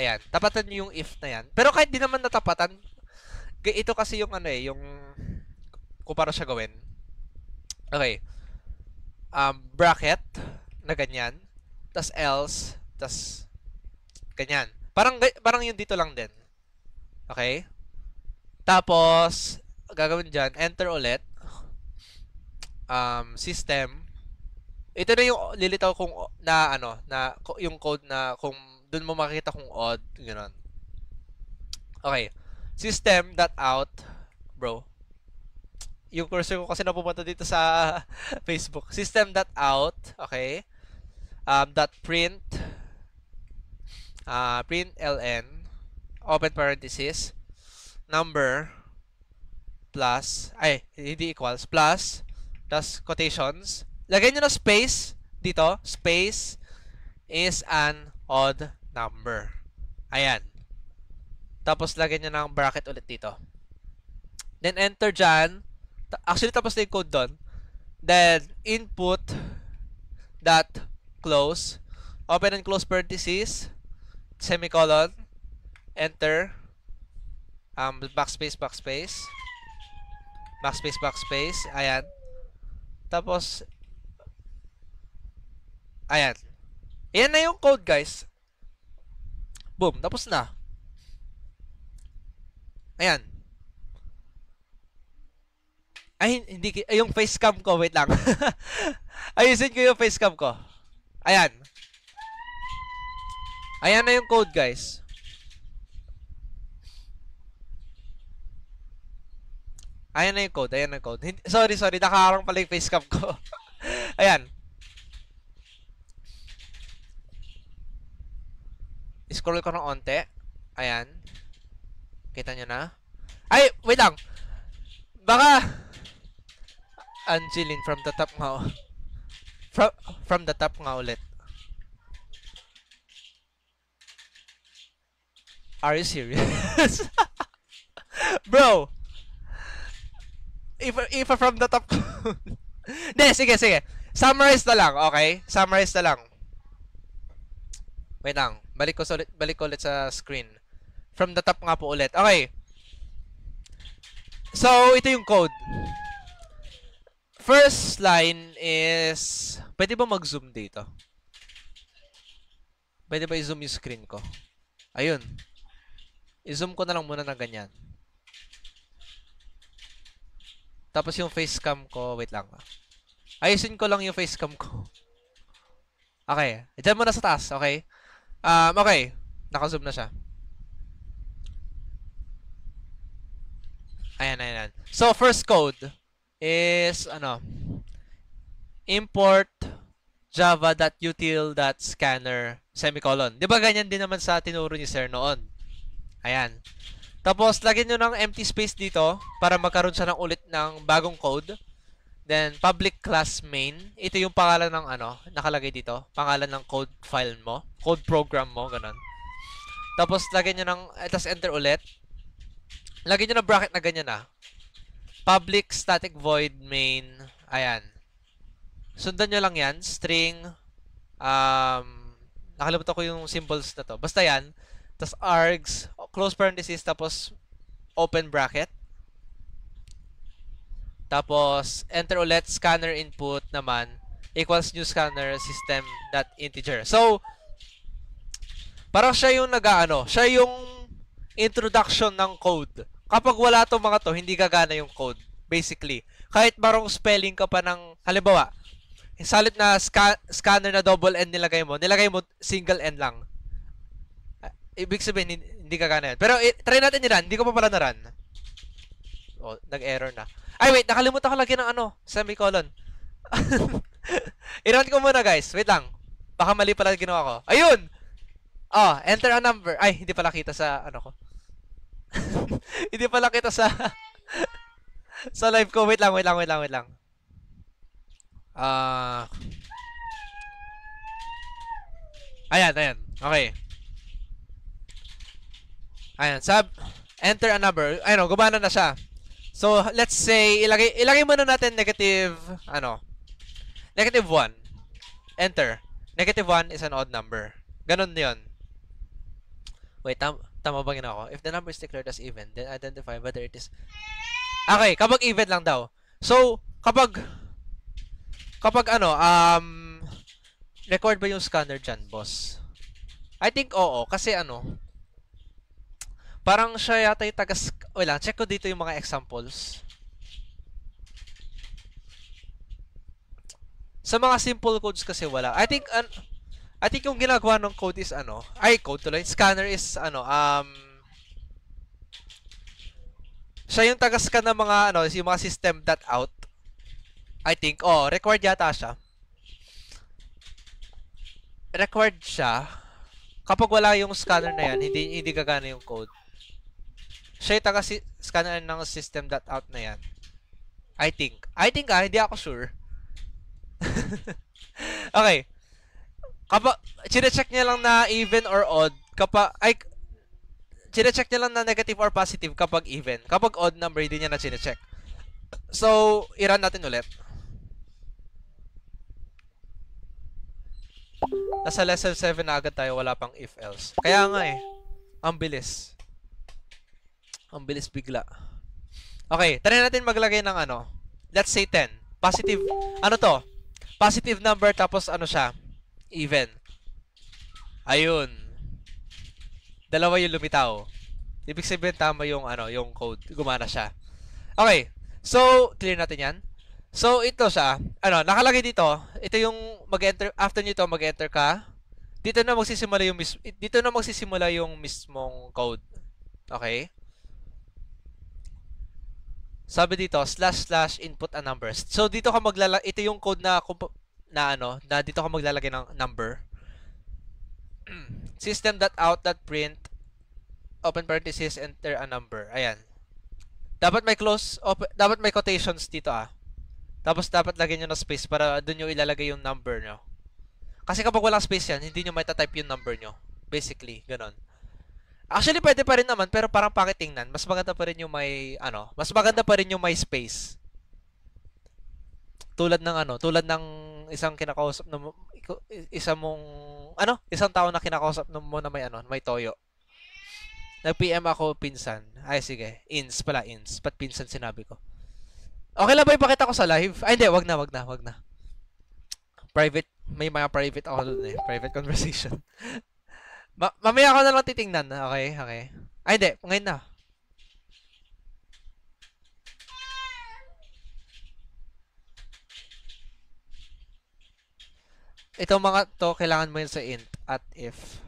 Ayan. Tapatan nyo yung if na yan. Pero kahit di naman natapatan, ito kasi yung ano eh, yung kung paano siya gawin. Okay. Bracket na ganyan. Tas else. Tas ganyan. Parang yung dito lang din. Okay? Tapos, gagawin dyan, enter ulit. System. Ito na yung lilitaw kung na ano, na yung code na kung doon mo makikita kung odd, gano'n. Okay. System.out, bro. Yung cursor ko kasi napupunta dito sa Facebook. System.out, okay. .print println open parenthesis number plus hindi equals plus quotations. Lagay nyo na space dito. Space is an odd number. Ayan. Tapos lagay nyo ng bracket ulit dito. Then enter dyan. Actually tapos na yung code doon. Then input dot close open and close parenthesis semicolon, enter, backspace, ayan. Tapos, ayan. Ayan na yung code, guys. Boom, tapos na. Ayan. Ay, hindi, yung facecam ko, wait lang. Ayusin ko yung facecam ko. Ayan. Ayan na yung code, guys. Ayan na yung code. Sorry. Nakaharang pala yung facecam ko. Ayan. Scroll ko ng onte. Ayan. Kita nyo na. Ay, wait lang. Baka Angeline from the top nga. From the top nga ulit. Are you serious? Bro! If from the top... Hindi, sige. Summarize na lang, okay? Summarize na lang. Wait lang. Balik ko ulit sa screen. From the top nga po ulit. Okay. So, ito yung code. First line is... Pwede ba mag-zoom dito? Pwede ba i-zoom yung screen ko? Ayun. I-zoom ko na lang muna na ganyan. Tapos yung facecam ko, wait lang. Ayusin ko lang yung facecam ko. Okay. Diyan muna sa taas, okay? Okay. Naka-zoom na siya. Ayan. So, first code is, import java.util.scanner semicolon. Di ba ganyan din naman sa tinuro ni Sir noon? Ayan. Tapos, lagyan nyo ng empty space dito para magkaroon siya ng ulit ng bagong code. Then, public class main. Ito yung pangalan ng nakalagay dito. Pangalan ng code file mo. Code program mo, ganun. Tapos, lagyan nyo ng, tapos enter ulit. Lagyan nyo ng bracket na ganyan Public static void main. Ayan. Sundan nyo lang yan. String. Nakalimutan ko yung symbols na to. Basta yan. Tapos args, close parenthesis, tapos open bracket. Tapos, enter ulit, scanner input naman, equals new scanner system dot integer. So, parang siya yung siya yung introduction ng code. Kapag wala tong mga to, hindi gagana yung code. Basically. Kahit marong spelling ka pa ng, halimbawa, salit na scanner na double N nilagay mo single N lang. Ibig sabihin, hindi gagana yan. Pero, try natin yun. Hindi ko pa pala na-run. Oh, nag-error na. Ay, wait. Nakalimutan ko lagi ng semicolon. I-run ko muna, guys. Wait lang. Baka mali pala ginawa ko. Ayun! Oh, enter a number. Ay, hindi pala kita sa ko. Hindi pala kita sa sa live ko. Wait lang. Ayan. Okay. Ayan, enter a number. Ayun, gumana na siya. So, let's say, ilagay muna natin negative 1. Enter. Negative 1 is an odd number. Ganon yun. Wait, tama ba ginawa ko? If the number is declared as even, then identify whether it is... Okay, kapag even lang daw. So, kapag record ba yung scanner dyan, boss? I think oo, kasi parang siya yata yung wait lang, check ko dito yung mga examples. Sa mga simple codes kasi wala. I think yung ginagawa ng code is scanner is siya yung taga-scan ng mga yung mga system.out. I think required yata siya. Required siya. Kapag wala yung scanner na yan, hindi gagana yung code. Siya yung taga-scanner ng system.out na yan. I think hindi ako sure. Okay. Kapag chine-check niya lang na even or odd, chine-check niya lang na negative or positive kapag even. Kapag odd number, hindi niya na chine-check. So, i-run natin ulit. Nasa lesson 7 na agad tayo, wala pang if else. Kaya nga ang bilis. Ang bilis bigla. Okay, try natin maglagay ng let's say 10. Positive, positive number tapos siya? Even. Ayun. Dalawa yung lumitaw. Ibig sabihin tama yung yung code. Gumana siya. Okay. So, clear natin 'yan. So, ito siya. Nakalagay dito. Ito yung mag-enter after nito mag-enter ka. Dito na magsisimula yung mismong code. Okay? Sabi dito, // input a number. So, dito ka ito yung code na dito ka maglalagay ng number. System.out.print open parenthesis, enter a number. Ayan. Dapat may quotations dito Tapos dapat lagyan nyo na space para doon nyo ilalagay yung number nyo. Kasi kapag walang space yan, hindi nyo may type yung number nyo. Basically, ganon. Actually, pwede pa rin naman, pero parang pakitingnan. Mas maganda pa rin yung may space. Tulad ng isang kinakausap na isang tao na kinakausap mo na may toyo. Nag-PM ako pinsan. Ay, sige. Ins. Ba't pinsan sinabi ko? Okay lang ba ipakita ko sa live? Ay, hindi. Wag na. Private. May mga private ako doon Private conversation. Mamaya ako na lang titingnan. Okay. Ay, hindi. Ngayon na. Itong mga to, kailangan mo yun sa int at if.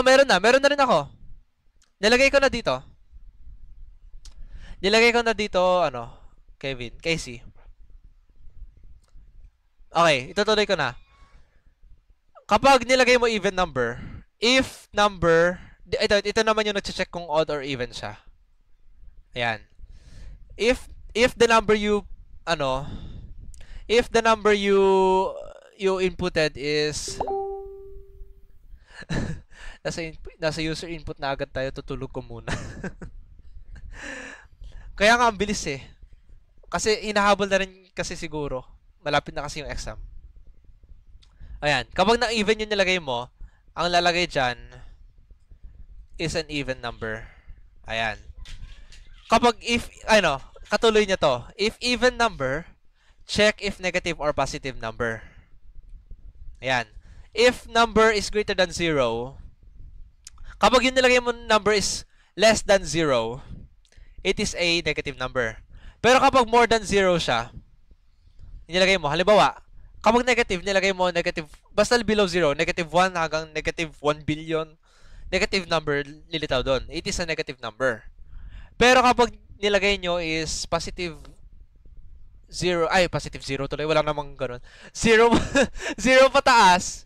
Meron na. Meron na rin ako. Nilagay ko na dito, Kevin, Casey. Okay, itutuloy ko na. Kapag nilagay mo even number, if number, ito naman yung nag-check kung odd or even siya. Ayan. If the number you inputted is nasa user input na agad tayo, tutulog ko muna. Kaya nga ang bilis kasi hinahabol na rin kasi siguro malapit na kasi yung exam. Ayan, kapag na even yung nilagay mo, ang lalagay dyan is an even number. Ayan. Kapag if, katuloy niya to. If even number, check if negative or positive number. Ayan. If number is greater than 0, kapag yung nilagay mo number is less than 0, it is a negative number. Pero kapag more than 0 siya, nilagay mo, halimbawa, kapag negative, nilagay mo negative, basta below 0, negative 1 hanggang negative 1 billion, negative number, lilitaw doon. It is a negative number. Pero kapag nilagay nyo is positive 0, positive 0 tuloy, wala namang ganun. 0, 0 pataas,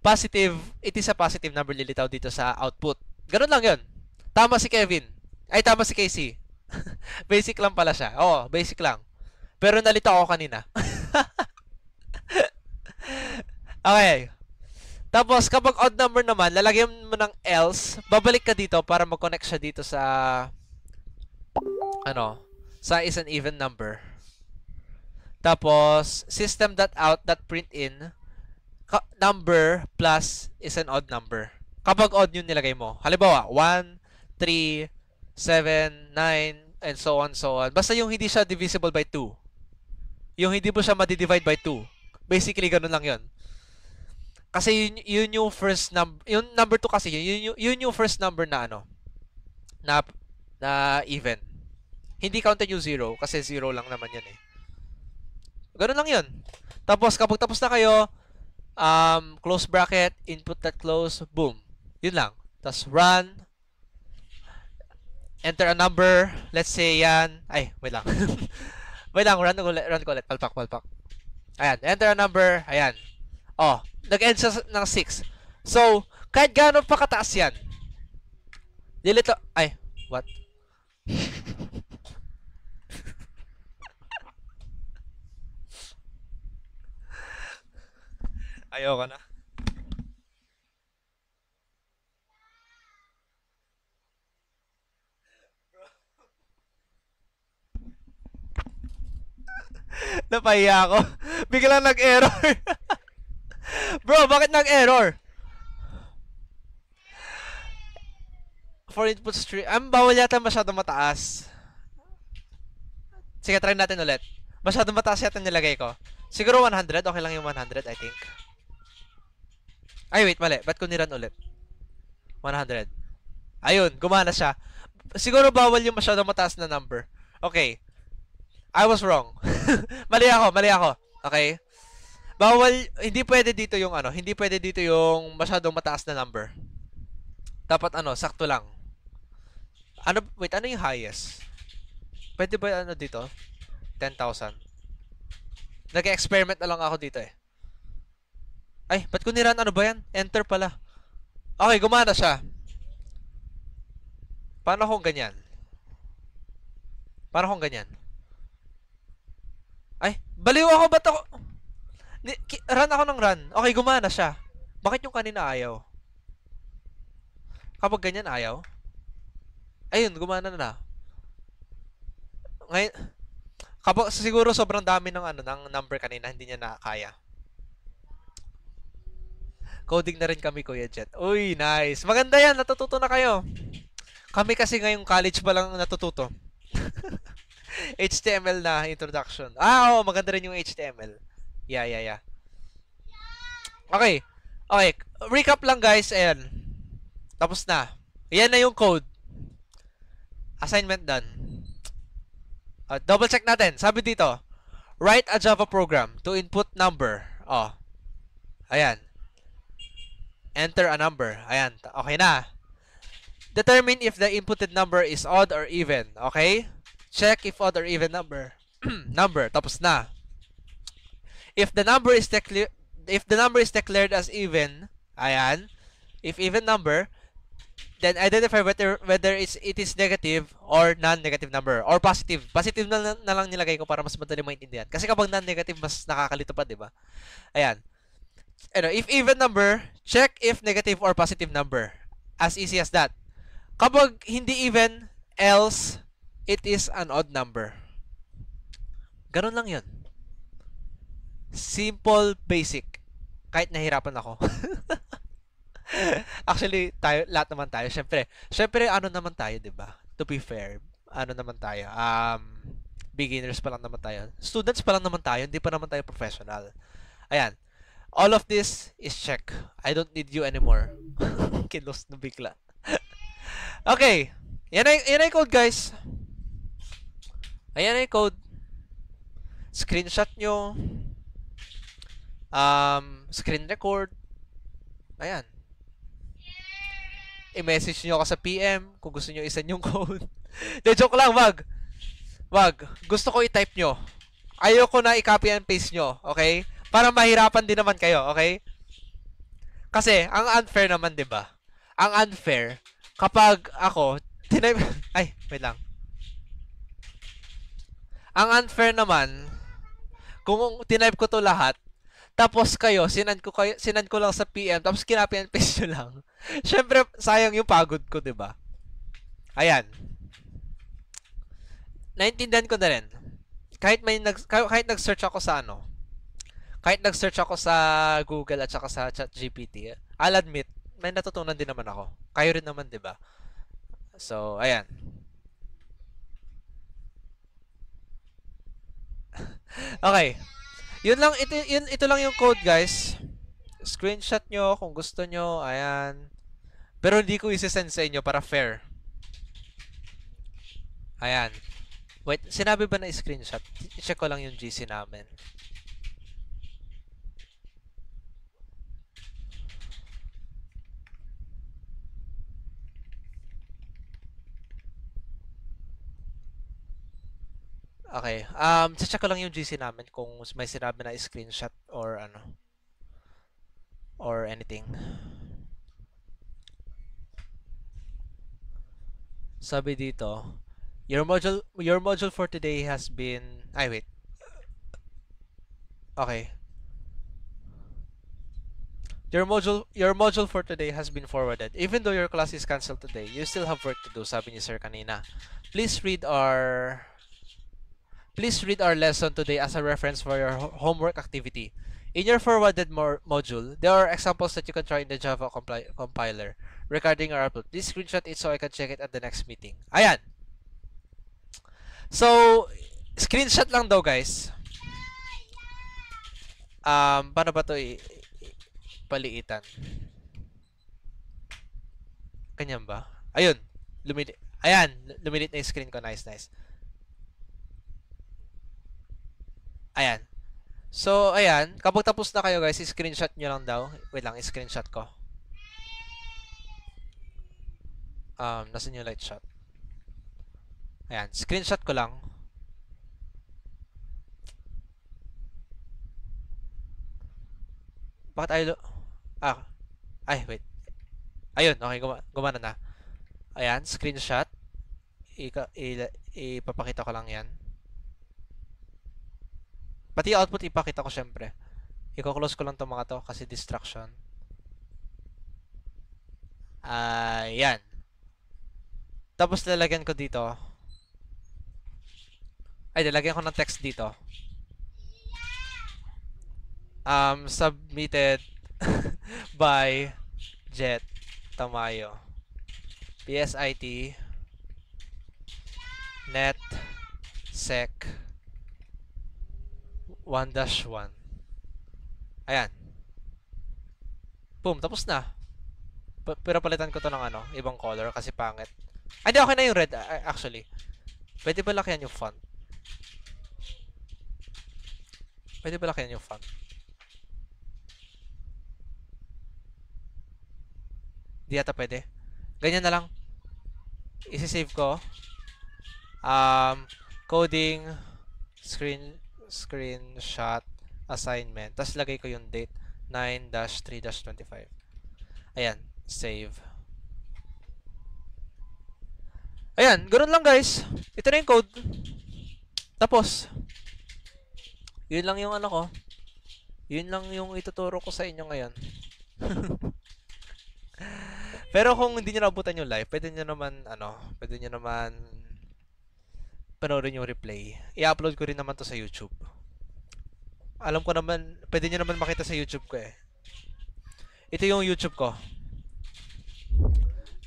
positive, it is a positive number lilitaw dito sa output. Ganun lang yun. Tama si Kevin. Tama si Casey. Basic lang pala siya. Oo, basic lang. Pero nalito ako kanina. Okay. Tapos, kapag odd number naman, lalagyan mo ng else, babalik ka dito para mag-connect siya dito sa, sa is an even number. Tapos, system.out.println, number plus is an odd number. Kapag odd yung nilagay mo. Halimbawa, 1, 3, 7, 9, and so on, so on. Basta yung hindi siya divisible by 2. Yung hindi mo siya ma-divide by 2. Basically, ganun lang yun. Kasi yun yung first number, yung number 2 kasi, yun yung first number na na even. Hindi counted yung 0 kasi 0 lang naman yun eh. Ganun lang yun. Tapos, kapag tapos na kayo, close bracket, input that close, boom. Yun lang. Tapos, run. Enter a number. Let's say yan. Wait lang. Wait lang, run ko ulit. Palpak. Ayan, enter a number. Ayan. Oh, nag-end siya ng 6. So, kahit gano'n pa kataas yan. Delete. What? Ayoko na. Napahiya ako. Biglang nag-error. Bro, bakit nag-error? For input stream. Bawal yata masyado mataas. Sige, try natin ulit. Masyado mataas yata nilagay ko. Siguro 100. Okay lang yung 100, I think. Wait, mali. Ba't ko niran ulit? 100. Ayun, gumana siya. Siguro bawal yung masyado mataas na number. Okay. I was wrong. Mali ako. Okay? Bawal, hindi pwede dito yung hindi pwede dito yung masyadong mataas na number. Dapat sakto lang. Wait, ano yung highest? Pwede ba dito? 10,000. Nag-experiment na lang ako dito eh. Ba't ko niran ba yan? Enter pala. Okay, gumana siya. Paano kung ganyan? Baliw ako, ba't ako? Run ako ng run. Okay, gumana siya. Bakit yung kanina ayaw? Kapag ganyan ayaw? Ayun, gumana na. Ngayon, kapag siguro sobrang dami ng ng number kanina, hindi niya nakakaya. Coding na rin kami, Kuya Jet. Uy, nice. Maganda yan, natututo na kayo. Kami kasi ngayong college pa lang natututo. HTML na introduction. Oo, maganda rin yung HTML. Yeah. Okay. Recap lang guys. Ayan. Tapos na. Ayan na yung code. Assignment done. Double check natin. Sabi dito, write a Java program to input number. Ayan. Enter a number. Ayan. Okay na. Determine if the inputted number is odd or even. Okay? Check if odd or even number. Tapos na. If the number is declared as even, ayan, if even number, then identify whether it is negative or non-negative number or positive. Positive na lang nilagay ko para mas madali maintindihan. Kasi kapag non-negative, mas nakakalito pa, 'di ba? Ayan. If even number, check if negative or positive number. As easy as that. Kapag hindi even, else it is an odd number. Ganun lang 'yun. Simple, basic. Kahit nahirapan ako. Actually, tayo, lahat naman tayo. Syempre, ano naman tayo, di ba? To be fair, ano naman tayo? Beginners pa lang naman tayo. Students pa lang naman tayo, hindi pa naman tayo professional. Ayan. All of this is check. I don't need you anymore. Kilos na bigla. Okay. Yan ay code, guys. Ayan ay code. Screenshot nyo. Screen record. Ayan. I-message nyo ako sa PM kung gusto nyo isend yung code. De, joke lang, wag. Wag. Gusto ko i-type nyo. Ayoko na i-copy and paste nyo, okay? Para mahirapan din naman kayo, okay? Kasi, ang unfair naman, di ba? Ang unfair, kapag ako, ay, wait lang. Ang unfair naman, kung tinype ko to lahat, tapos kayo, sinand ko lang sa PM, tapos kinopy and paste nyo lang. Syempre, sayang yung pagod ko, di ba? Ayan. Naintindihan ko na rin. Kahit nag-search ako sa ano, kahit nag-search ako sa Google at saka sa ChatGPT, I'll admit, may natutunan din naman ako. Kayo rin naman, 'di ba? So, ayan. Okay. Ito lang yung code, guys. Screenshot nyo kung gusto nyo. Ayan. Pero hindi ko isi-send sa inyo para fair. Ayan. Wait, sinabi ba na screenshot? I-check ko lang yung GC namin. Okay. Check ko lang yung GC namin kung may sinabi na screenshot or ano or anything. Sabi dito, your module for today has been wait. Okay. Your module for today has been forwarded. Even though your class is canceled today, you still have work to do, sabi ni Sir kanina. Please read our lesson today as a reference for your homework activity. In your forwarded module, there are examples that you can try in the Java compiler regarding our upload. Please screenshot it so I can check it at the next meeting. Ayan. So, screenshot lang daw, guys. Paano ba to paliitan? Ganyan ba? Ayun. Ayan. Lumilit na yung screen ko. Nice, nice. Ayan. So, ayan. Kapag tapos na kayo, guys, screenshot nyo lang daw. Wait lang, screenshot ko. Nasaan yung light shot? Ayan. Screenshot ko lang. Bakit ayaw? Ay, wait. Ayun, okay, gumana na. Ayan, screenshot. Ipapakita ko lang yan. Pati output ipakita ko syempre. I-close ko lang itong mga to kasi distraction. Ayan. Tapos lalagyan ko dito. Ay, lalagyan ko ng text dito. Submitted by Jet Tamayo. PSIT Net Sec 1-1. Ayan. Boom, tapos na. Pero palitan ko to ng ano, ibang color kasi pangit. Ay, di, okay na yung red actually. Pwede ba lakihan yung font? Pwede ba lakihan yung font? Di yata pwede. Ganyan na lang. Isi-save ko. Coding screenshot assignment. Tapos lagay ko yung date 9-3-25. Ayan, save. Ayan, ganoon lang, guys. Ito na yung code. Tapos yun lang yung ano ko. Yun lang yung ituturo ko sa inyo ngayon. Pero kung hindi nyo nabutan yung live, pwede nyo naman panoorin yung replay. I-upload ko rin naman to sa YouTube. Alam ko naman, pwede nyo naman makita sa YouTube ko eh. Ito yung YouTube ko.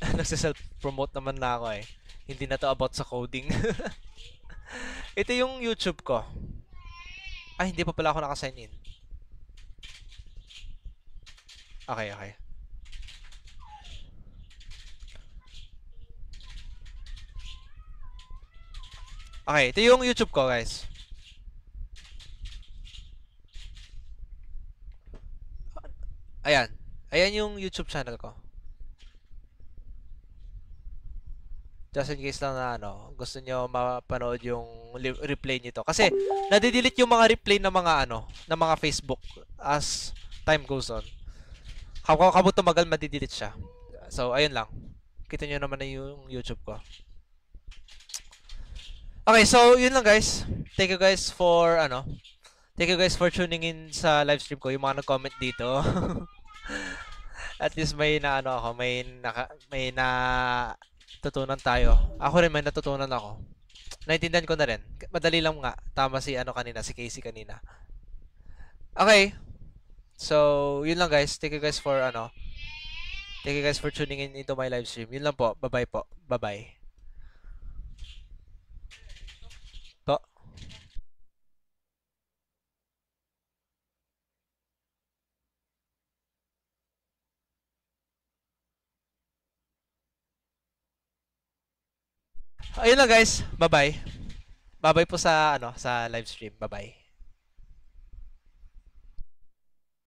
Nagse-self-promote naman na ako eh. Hindi na to about sa coding. Ito yung YouTube ko. Ay, hindi pa pala ako naka-sign in. Okay, okay. Okay, ito yung YouTube ko, guys. Ayan. Ayan yung YouTube channel ko. Just in case lang na ano, gusto nyo mapanood yung replay nito. Kasi, nadidelete yung mga replay ng mga ano, ng mga Facebook as time goes on. Habang tumagal, madidelete siya. So, ayun lang. Kita nyo naman na yung YouTube ko. Okay, so yun lang guys. Thank you guys for ano. Thank you guys for tuning in sa live stream ko. Yung mga nag-comment dito. At least may na ano ako, may na tutunan tayo. Ako rin may natutunan ako. Naintindihan ko na rin. Madali lang nga. Tama si ano kanina, si Casey kanina. Okay. So, yun lang guys. Thank you guys for ano. Thank you guys for tuning in into my live stream. Yun lang po. Bye-bye po. Bye-bye. Po. Ayun lang guys. Bye-bye. Bye-bye po sa ano, sa live stream. Bye-bye.